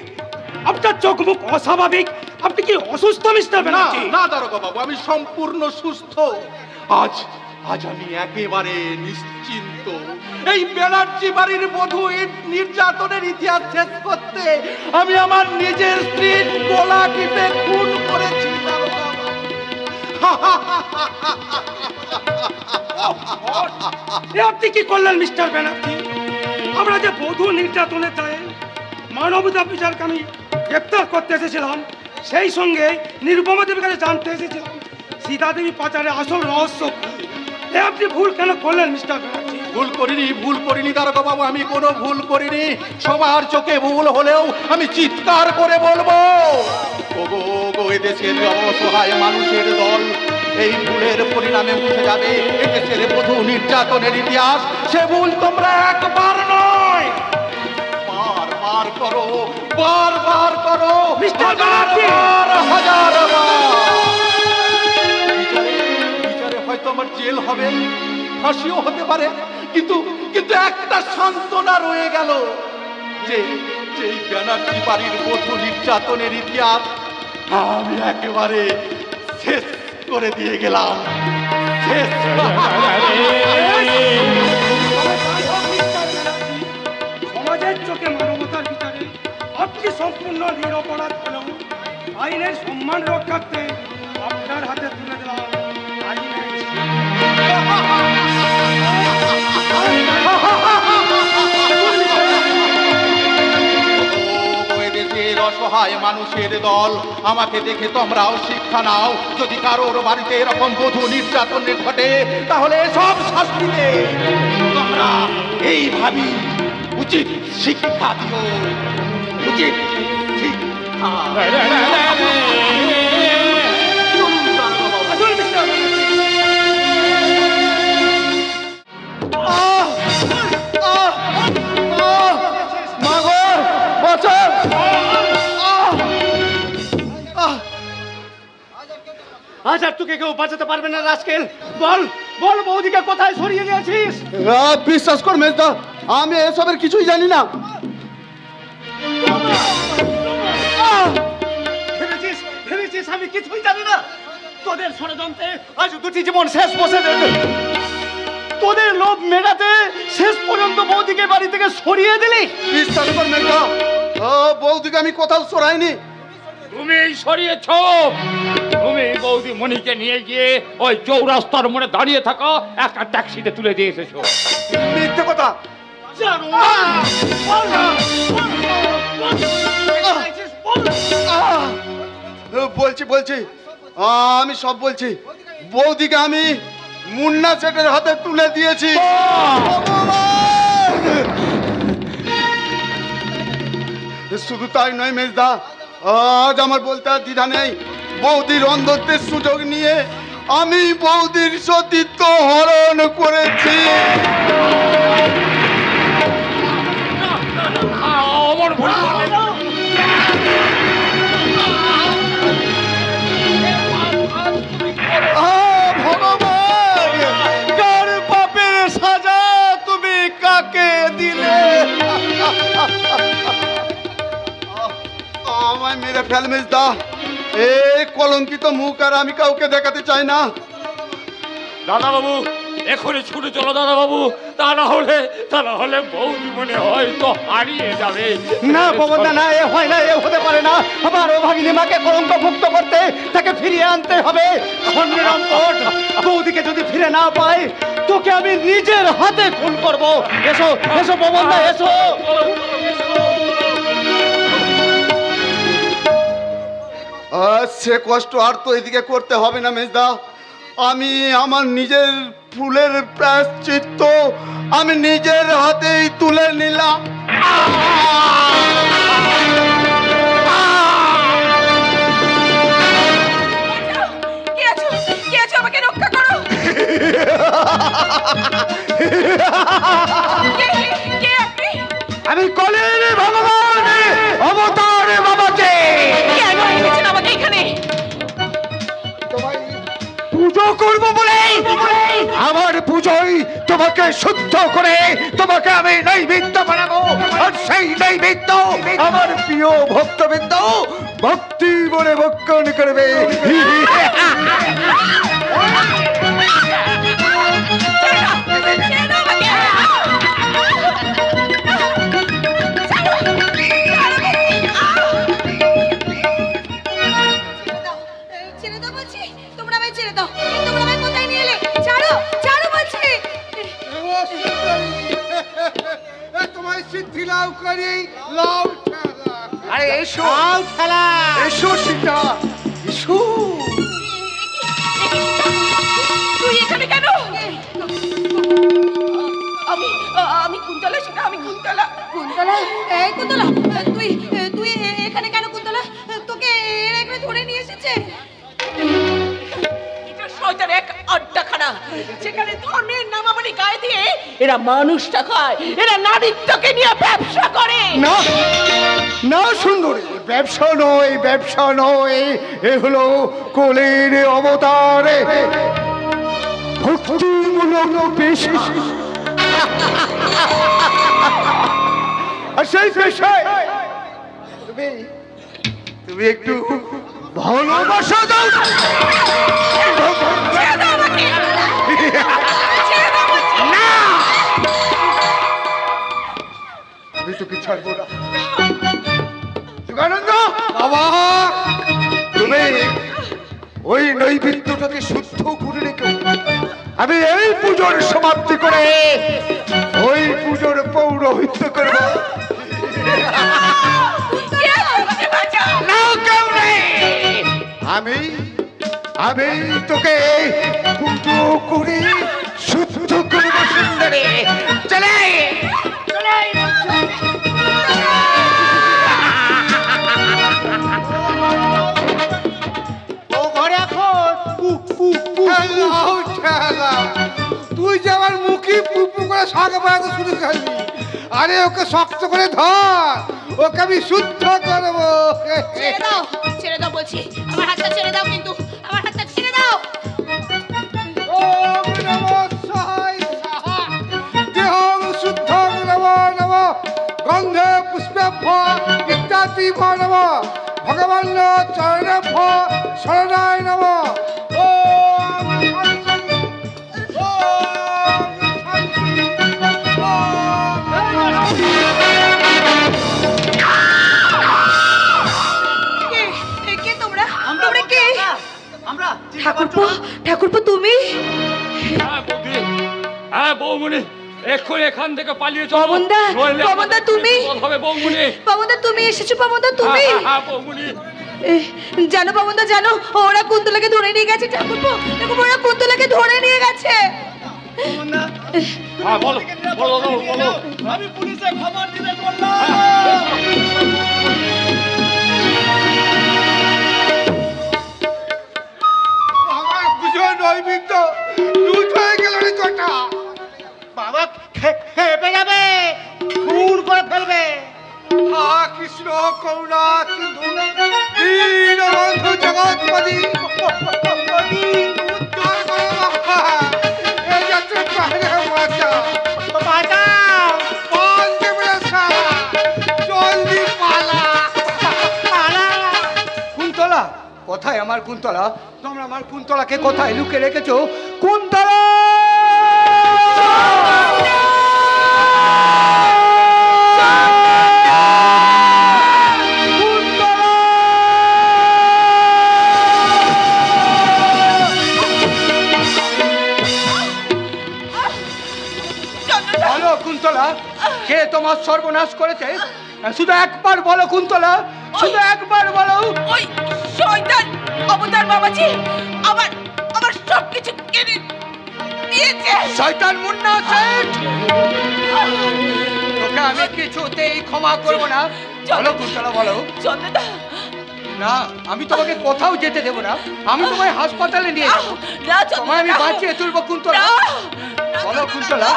আপনার চোখ মুখ অস্বাভাবিক। আপনি কি অসুস্থ মিস্টার না ব্যানার্জি? না দারোগা বাবু, আমি সম্পূর্ণ সুস্থ। আজ আজ আমি একেবারে নিশ্চিন্ত। এই ব্যানার্জি বাড়ির বধূ নির্যাতনের ইতিহাস শেষ করতে আমি আমার নিজের স্ত্রীর গলা টিপে খুন করেছি দারোগা বাবু। এ আপনি কি করলেন মিস্টার ব্যানার্জি? আমরা যে বধূ নির্যাতনের দায়ে মানবতা বিচারকে আমি গ্রেপ্তার করতে এসেছিলাম, সেই সঙ্গে নিরুপমা দেবীর কাছে জানতে এসেছিলাম সীতা দেবী পাচারের আসল রহস্য কি। এ আপনি ভুল কেন করলেন মিস্টার ব্যানার্জি? ভুল করিনি দারোগা বাবু, আমি কোনো ভুল করিনি। সবার চোখে ভুল হলেও আমি চিৎকার করে বলবো, ওগো ওগো, এদেশের অসহায় মানুষের দল এই ভুলের পরিণামে উঠে যাবে এদেশের বধূ নির্যাতনের ইতিহাস। সে ভুল তোমরা একবার নয়, বারবার করো, বারবার করো, মিস্টার ব্যানার্জি! হাজার বিচারে হয়তো আমার জেল হবে, ফাঁসিও হতে পারে, কিন্তু কিন্তু একটা সান্ত্বনা রয়ে গেল যে এই ব্যানার্জি বাড়ির বধূ নির্যাতনের ইতিহাস আমি একেবারে শেষ করে দিয়ে গেলাম। শেষ। সমাজের চোখে মানবতার বিচারে আপনি সম্পূর্ণ নিরপরাধ হলেও আইনের সম্মান রক্ষার্থে আপনার হাতে তুলে দিলাম আইনের এদেশের অসহায় মানুষের দল, আমাকে দেখে তোমরাও শিক্ষা নাও। যদি কারোর বাড়িতে এরকম বধূ নির্যাতন ঘটে তাহলে সব শাস্তিতে তোমরা এইভাবেই উচিত শিক্ষা দিও, উচিত শিক্ষা। মাগো বাঁচাও! আজ আর তোকে কেউ বাঁচাতে পারবে না রাস্কেল। বল বল বৌদিকে কোথায় সরিয়ে দিয়েছিস? বিশ্বাস কর মেজদা, আমি এসবের কিছুই জানি না। ভেবেছিস ভেবেছিস আমি কিছুই জানি না? তোদের ষড়যন্ত্রে আজ দুটি জীবন শেষ বসে যাবে। তোদের লোভ মেটাতে শেষ পর্যন্ত বৌদিকে বাড়ি থেকে সরিয়ে দিলি। বিশ্বাস কর মেজদা, বৌদিকে আমি কোথাও সরাইনি। তুমি সরিয়েছ। তুমি বৌদি মণিকে নিয়ে গিয়ে ওই চৌরাস্তার মোড়ে দাঁড়িয়ে থাকা একটা ট্যাক্সিতে তুলে দিয়ে এসেছো। মিথ্যে কথা। বলছি বলছি আমি সব বলছি। বৌদিকে আমি মুন্না সেটের হাতে তুলে দিয়েছি। শুধু তাই নয় মেজদা, আজ আমার বলতে আর দ্বিধা নেই। বৌদির অন্ধত্বের সুযোগ নিয়ে আমি বৌদির সতীত্ব হরণ করেছি। অমর ভুল ভগবান, কার পাপের সাজা তুমি কাকে দিলে? আমায় মেরে ফেল মেজদা। এই কলঙ্কিত মুখ আর আমি কাউকে দেখাতে চাই না। দাদা বাবু এখনই ছুটে চলো দাদা বাবু, তা না হলে বৌদি মনে হয়তো হারিয়ে যাবে। না পবনদা, না, এ হয় না, এ হতে পারে না। আমার ও ভাগিনী মাকে কলঙ্ক মুক্ত করতে তাকে ফিরিয়ে আনতে হবে। বৌদিকে যদি ফিরে না পাই তোকে আমি নিজের হাতে খুন করব। এসো এসো পবনদা, এসো। সে কষ্ট আর তো এদিকে করতে হবে না মেজদা। আমি আমার নিজের ফুলের প্রায়শ্চিত্ত আমি নিজের হাতেই তুলে নিলাম। আমাকে রক্ষা করো। আমি কলের ভগবান অবতার বাবাকে। কেন এনেছেন আমাকে এখানে? পুজো করবো বলে আমার পুজোয় তোমাকে শুদ্ধ করে তোমাকে আমি নৈবেদ্য বানাবো। আর সেই নৈবেদ্য আমার প্রিয় ভক্তবৃন্দ ভক্তি বলে ভক্ষণ করবে। ছেড়ে দাও বলছি, তোমরা আমায় ছেড়ে দাও। তোমরা আমায় কোথায় নিয়ে এলে? ছাড়ো, ছাড়ো বলছি। তোমায় সিদ্ধি লাভ করি লাভ খেলা। আরে এসো লাউ খেলা, এসো সীতা, এসো। তুই এখানে কেন? আমি কুন্তলা, সেটা আমি কুন্তলা। কুন্তলা, এই কুন্তলা, তুই তুই এখানে কেন? কুন্তলা, তোকে এরা এখানে ধরে নিয়ে এসেছে। এটা শয়তান এক আড্ডাখানা, যেখানে ধর্মের নামাবলী গায়ে দিয়ে এরা মানুষটা খায়, এরা নারীত্বকে নিয়ে ব্যবসা করে। না না সুন্দরী, ব্যবসা নয়, ব্যবসা নয়, এ হলো কোলের অবতার ভক্তিমূলক পেশা। আর সেই পেশায় তুমি একটু ভালোবাসা দাও। না, আমি তোকে ছাড়বো না। যোগানন্দ বাবা, তুমি ওই নৈবেদ্যটাকে শুদ্ধ করে রেখো। আমি এই পুজোর সমাপ্তি করে ওই পুজোর পৌরোহিত্য করবো। আমি আমি তোকে পুজো করে শুদ্ধ করবো সুন্দরী। চলে ও ঘরে এখন তুই যে আমার মুখে পুপু করে শাক বানাতে শুরু করবি। আরে ওকে শক্ত করে ধর, ওকে আমি শুদ্ধ করবো। ছেড়ে দাও, ছেড়ে দাও বলছি। আমার হাতটা ছেড়ে দাও, কিন্তু আমার হাতটা ছেড়ে দাও। ওম নমঃ সহায় সাহা দেহং শুদ্ধং নমো নমঃ গন্ধে পুষ্পে ইত্যাদি নমঃ ভগবান চরণে শরণায় নমঃ ওম শান্তি ওম শান্তি কে তোমরা তোমরা কে ঠাকুরপো ঠাকুরপো তুমি হ্যাঁ বৌদি, হ্যাঁ বৌমনি, এক্ষুনি এখান থেকে পালিয়ে চলো। বামুনদা, নইলে বামুনদা, আমাদের তুমি? বিপদ হবে বৌমনি। বামুনদা তুমি এসেছো বামুনদা তুমি হ্যাঁ, হ্যাঁ, বৌমনি। জানো বামুনদা জানো ওরা কুন্তলাকে ধরে নিয়ে গেছে ঠাকুরপো ঠাকুরপো ওরা কুন্তলাকে ধরে নিয়ে গেছে হ্যাঁ বলো বলো বলো, বলো। আমি পুলিশে খবর দিতে চললাম। আমার বুঝো নৈমিত্য লুট হয়ে গেল রে তোটা বাবা খেপে যাবে, খুন করে ফেলবে। হা কৃষ্ণ করুণা সিন্ধু দীনবন্ধু জগৎপতি উদ্ধার করো এই যাত্রা প্রাণে বাঁচা বাঁচাও, পাঞ্জেবের সারা জলদি পালা পালা। কুন্তলা কোথায় আমার কুন্তলা? তোমরা আমার কুন্তলাকে কোথায় লুকিয়ে রেখেছো? কুন্তলা! বলো কুন্তলা, কে তোমার সর্বনাশ করেছে? শুধু একবার বলো কুন্তলা, শুধু একবার বলো। ওই শয়তান অবতার বাবাজি আমার আমার সবকিছু কেড়ে নিয়েছে। শয়তান মুন্না সেঠ, তোকে আমি কিছুতেই ক্ষমা করব না। বলো কুন্তলা বলো। চন্দ্রদা, না, আমি তোমাকে কোথাও যেতে দেবো না। আমি তোমায় হাসপাতালে নিয়ে যাবো, না তোমায় আমি বাঁচিয়ে তুলবো কুন্তলা। বলো কুন্তলা।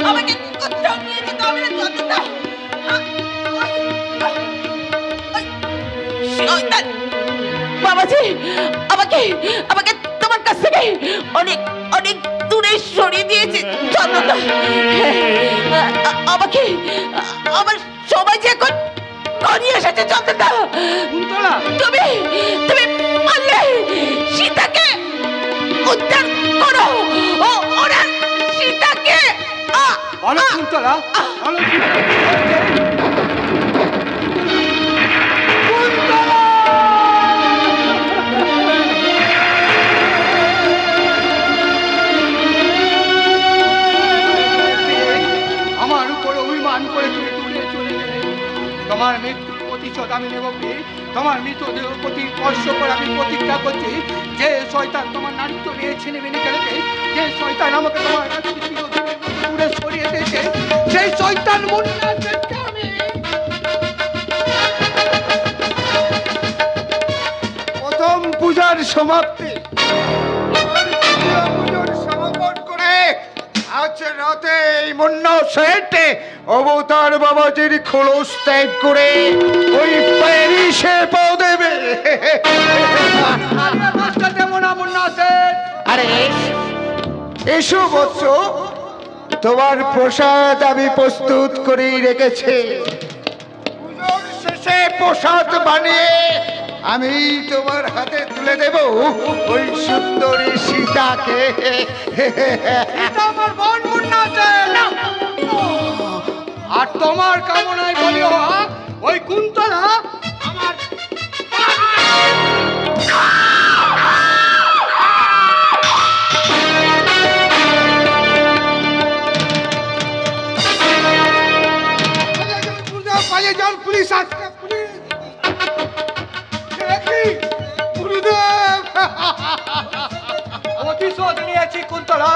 আমাকে কোথাও নিয়ে যেতে হবে না চন্দ্রদা। শয়তান বাবাজি আমাকে আমাকে তোমার কাছ থেকে অনেক অনেক দূরে সরিয়ে দিয়েছে চন্দ্রদা। আমাকে আমার সবাই যে এখন করিয়ে এসেছে চন্দ্রদা। কুন্তলা তুমি তুমি পারলে সীতাকে উদ্ধার করো। ও ওরা সীতাকে বলো কুন্তলা, বলো সীতাকে কি হয়েছে? আমার উপর অভিমান করে তুমি দূরে চলে গেলে। তোমার মৃত্যুর প্রতিশোধ আমি নেব প্রিয়। তোমার মৃতদেহ প্রতি স্পর্শ করে আমি প্রতিজ্ঞা করছি, যে শয়তান তোমার নারীত্ব নিয়ে ছিনিমিনি খেলেছে, যে শয়তান আমাকে তোমার কাছ থেকে চিরদিনের মতো দূরে সরিয়ে দিয়েছে, সেই শয়তান মুন্না সেঠকে আমি প্রথম পূজার সমাপ্তি পুজোর সমাপন করে আজ রাতে এই মুন্না সেট অবতার বাবাজির খোলস ত্যাগ করে ওই প্যারিসে পা দেবে। দেবো না মুন্না সেঠ। আরে এসো বৎস, তোমার প্রসাদ আমি প্রস্তুত করেই রেখেছি। পুজোর শেষে প্রসাদ বানিয়ে আমি তোমার হাতে তুলে দেব ওই সুন্দরী সীতাকে। এটা আমার বোন মুন্না সেঠ। আর তোমার কামনায় বলিও ওই কুন্তলা আমার পালিয়ে যান পুলিশ, আজকে পুলিশ গুরুদেব। প্রতিশোধ নিয়েছি কুন্তলা,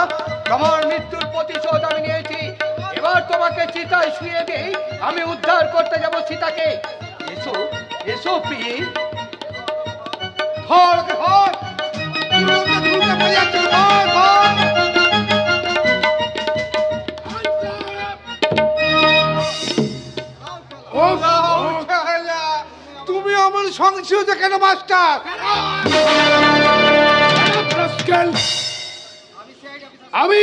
তোমার মৃত্যুর প্রতিশোধ আমি নিয়েছি। এবার তোমাকে চিতায় শুয়ে দিই, আমি উদ্ধার করতে যাব সীতাকে। এসো এসো প্রিয়। ধর ধর গুরুদেব পালিয়ে যাচ্ছে, ধর ধর। তুমি আমার সংশয় কেন মাস্টার? আমি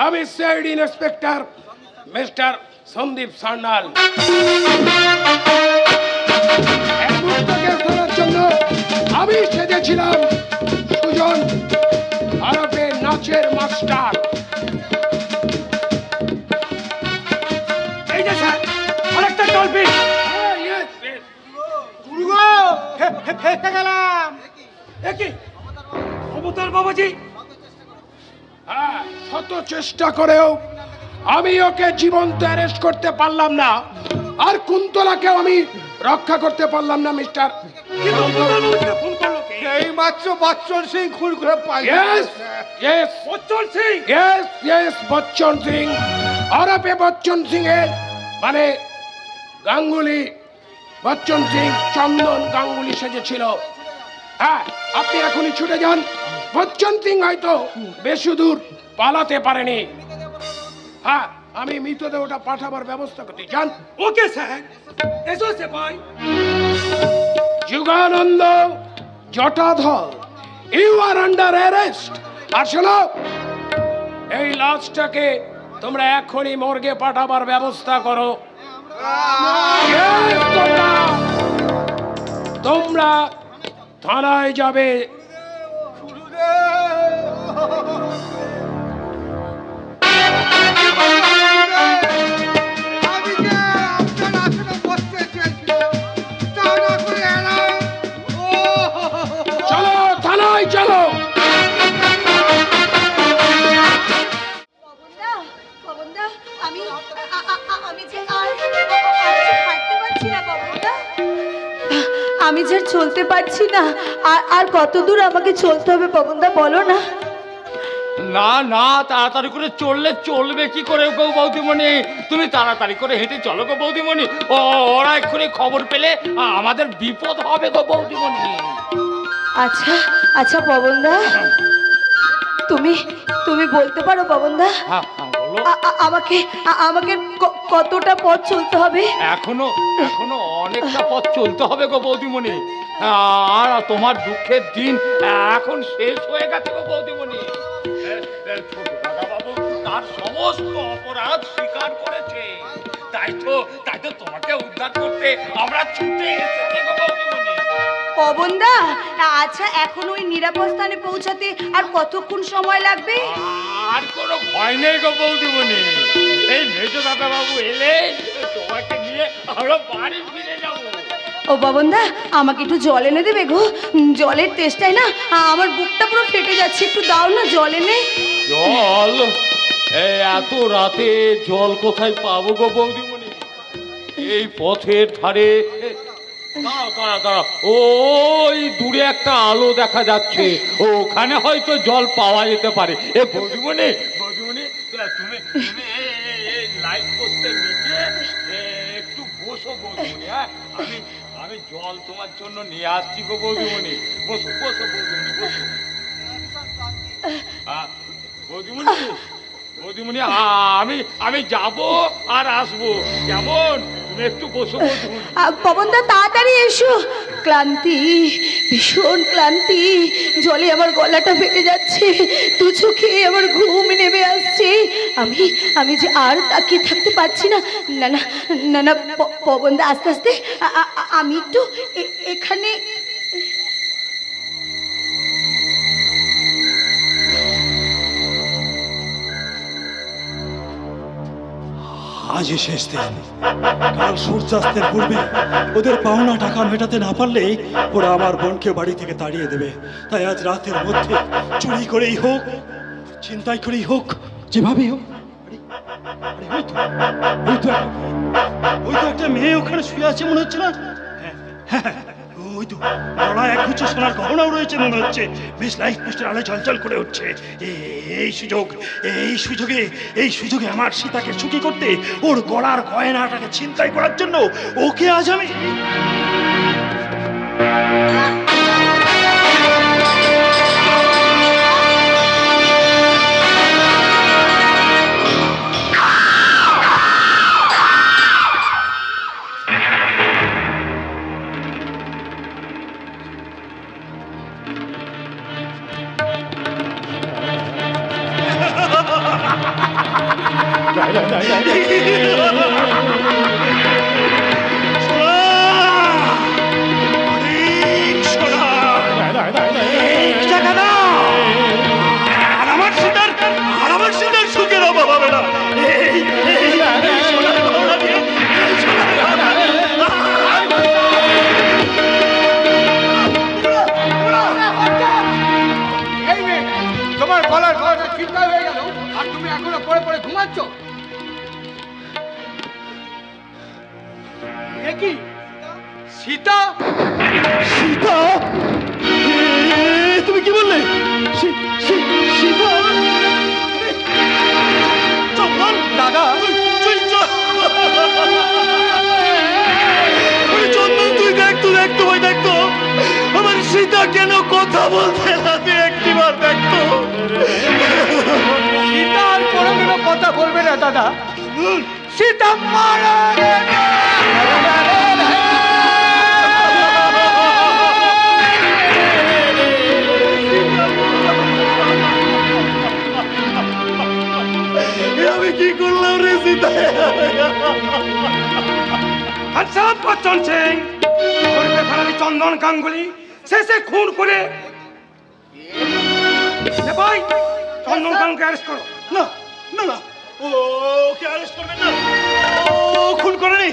আমি সাইড ইন্সপেক্টর মিস্টার সন্দীপ সান্যাল। এই মুক্তকে ধরার জন্য আমি সেজেছিলাম সুজন আরবে নাচের মাস্টার। এই যে স্যার আরেকটা ডলফিন। ফেসে গেলাম। একই অবতার বাবাজি। হ্যাঁ, শত চেষ্টা করেও আমি ওকে জীবন্ত অ্যারেস্ট করতে পারলাম না, আর কুন্তলাকেও আমি রক্ষা করতে পারলাম না মিস্টার। এই মাত্র বচ্চন সিং খুন করে Yes, yes, Bachchan Singh. yes, yes, Bachchan Singh. আরবে বচ্চন সিং এর মানে গাঙ্গুলি বচ্চন সিং চন্দন গাঙ্গুলি সেজেছিল। হ্যাঁ, আপনি এখনই ছুটে যান। বচ্চন সিং হয়তো বেশি দূর পালাতে পারেনি। হ্যাঁ, আমি মৃতদেহটা পাঠাবার ব্যবস্থা করতে যান। Okay sir. এসো সেপাই। যুগানন্দ জটাধর, ইউ আর আন্ডার অ্যারেস্ট। আর শোনো, এই লাশটাকে তোমরা এখনই মর্গে পাঠাবার ব্যবস্থা করো। Yes, তোমরা থানায় যাবে। আমি যে আপনার আসনে বসতে চেয়েছিলাম তা না করে এলাম। চলো থানায় চলো। পবনদা, পবনদা, আমি আমি যে আর হাঁটতে পারছি না পবনদা। আমি যে আর চলতে পারছি না। আর কত দূর আমাকে চলতে হবে পবনদা, বলো না। না না, তাড়াতাড়ি করে চললে চলবে কি করে গো বৌদিমণি? তুমি তাড়াতাড়ি করে হেঁটে চলো গো বৌদিমণি। ওরা এক্ষুনি খবর পেলে আমাদের বিপদ হবে গো বৌদিমণি। আচ্ছা আচ্ছা পবনদা, তুমি তুমি বলতে পারো পবনদা হ্যাঁ হ্যাঁ, বলো। আমাকে আমাকে কতটা পথ চলতে হবে? এখনো এখনো অনেকটা পথ চলতে হবে গো বৌদিমণি। আর তোমার দুঃখের দিন এখন শেষ হয়ে গেছে গো বৌদিমণি। ছোট দাদাবাবু তার সমস্ত অপরাধ স্বীকার করেছে। তাই তো তোমাকে উদ্ধার করতে আমরা ছুটে এসেছি গো বৌদিমণি। পবনদা, আচ্ছা এখন ওই নিরাপদ স্থানে পৌঁছাতে আর কতক্ষণ সময় লাগবে? আর কোনো ভয় নেই গো বৌদিমণি। এই মেজ দাদাবাবু এলে তোমাকে নিয়ে আমরা বাড়ি ফিরে যাবো। ও পবনদা, আমাকে একটু জল এনে দেবে গো। জলের তেষ্টায় না আমার বুকটা পুরো ফেটে যাচ্ছে, একটু দাও না জল এনে। জল? এই এত রাতে জল কোথায় পাবো গো বৌদিমণি? এই পথের ধারে দাঁড়া, ওই দূরে একটা আলো দেখা যাচ্ছে, ওখানে হয়তো জল পাওয়া যেতে পারে। এ বৌদিমণি তুমি লাইট পোস্টের নিচে একটু বসো বৌদিমণি। হ্যাঁ, আমি জল তোমার জন্য নিয়ে আসছি গো বৌদিমণি। বসো বসো বৌদিমণি, বসো। বৌদিমণি আমি যাব আর আসবো, কেমন? তুমি একটু বসো বৌদিমণি। পবনদা তাড়াতাড়ি এসো, ক্লান্তি, ভীষণ ক্লান্তি। জলে আমার গলাটা ফেটে যাচ্ছে, দু চোখে আমার ঘুম নেমে আসছে। আমি যে আর তাকিয়ে থাকতে পারছি না। না না না না পবনদা, আস্তে আস্তে আমি একটু এখানে। আজই শেষ দিন। কাল সূর্যাস্তের পূর্বে ওদের পাওনা টাকা মেটাতে না পারলে ওরা আমার বোনকে বাড়ি থেকে তাড়িয়ে দেবে। তাই আজ রাতের মধ্যে চুরি করেই হোক, চিন্তাই করেই হোক, যেভাবেই হোক। ওই তো একটা মেয়ে ওখানে শুয়ে আছে মনে হচ্ছে না? হ্যাঁ, ওই তো গলা একগুচ্ছ সোনার গহনাও রয়েছে মনে হচ্ছে। বেশ লাইট পোস্টের আলো চলচল করে উঠছে। এই সুযোগে আমার সীতাকে সুখী করতে, ওর গলার গয়নাটাকে ছিনতাই করার জন্য ওকে আজ আমি কি সীতা? সীতা? তুমি কি বললে? সীতা? চন্দন দাদা চন্দন, তুই দেখতো ভাই, দেখতো আমার সীতা কেন কথা বলছে না, তুই একটিবার দেখতো। সীতা আর কোনোদিনও কথা বলবে না দাদা। সীতা মারা গেছে। আমি কি করলাম রে সীতা? হ্যান্ডসাম বচ্চন সিং, করবে ফেরারি চন্দন গাঙ্গুলি শেষে খুন করে ভাই চন্দন গাঙ্গুকে অ্যারেস্ট করো। না না না, ওকে অ্যারেস্ট করবেন না। ও খুন করেনি,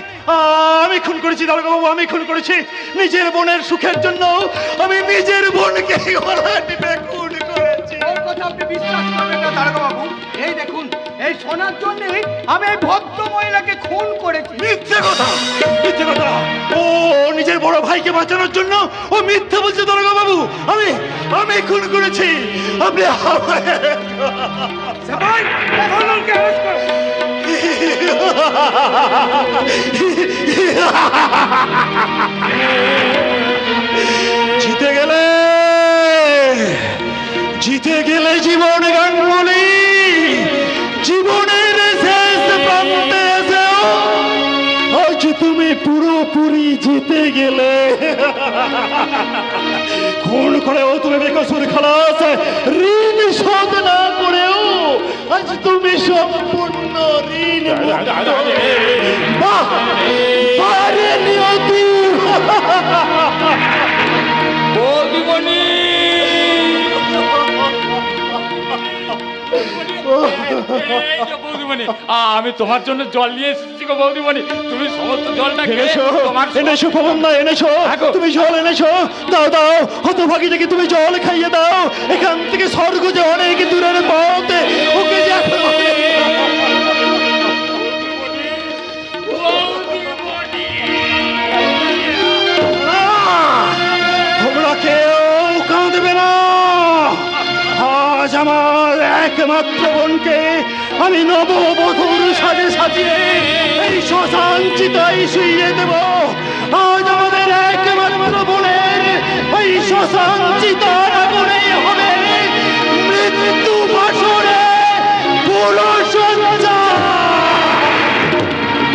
আমি খুন করেছি দারোগাবাবু, আমি খুন করেছি। নিজের বোনের সুখের জন্য আমি নিজের বোনকে গলা টিপে খুন করেছি। ওর কথা আপনি বিশ্বাস করবেন না দারোগা বাবু। এই দেখুন, এই শোনার জন্য আমি এই ভদ্র মহিলাকে খুন করেছি। মিথ্যে কথা, মিথ্যে কথা। ও নিজের বড় ভাইকে বাঁচানোর জন্য ও মিথ্যে বলছে দারোগাবাবু। আমি খুন করেছি। আপনি ভাই চন্দনকে অ্যারেস্ট করো। জিতে গেলে জীবন গাঙ্গুলি, জীবনের শেষ প্রান্তে এসেও আজ তুমি পুরোপুরি জিতে গেলে। খুন করেও তুমি বেকসুর খালাস, ঋণ শোধ না করেও আজ তুমি সম্পূর্ণ ঋণ মুক্ত। বাহ! বারে নিয়তি! বৌদিমণি, এই যে বৌদিমণি, আমি তোমার জন্য জল নিয়ে এসেছি গো বৌদিমণি। তুমি সমস্ত জলটা খেয়ে তোমার এনেছো পবন দা, এনেছো দেখো। তুমি জল এনেছো, দাও দাও, হতভাগীটাকে তুমি জল খাইয়ে দাও। এখান থেকে স্বর্গ যে অনেক দূরের পথ, ওকে যে এখন তোমরা কেউ কাঁদবে না। আজ আমার একমাত্র বোনকে আমি নববধূর সাজে সাজিয়ে এই শ্মশান চিতায় শুইয়ে দেব। আজ আমাদের একমাত্র বোনের এই শ্মশান চিতার আগুনে হবে মৃত্যু বাসরে পুরসজ্জা।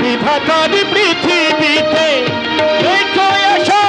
বিধাতার পৃথিবীতে দেখো এসো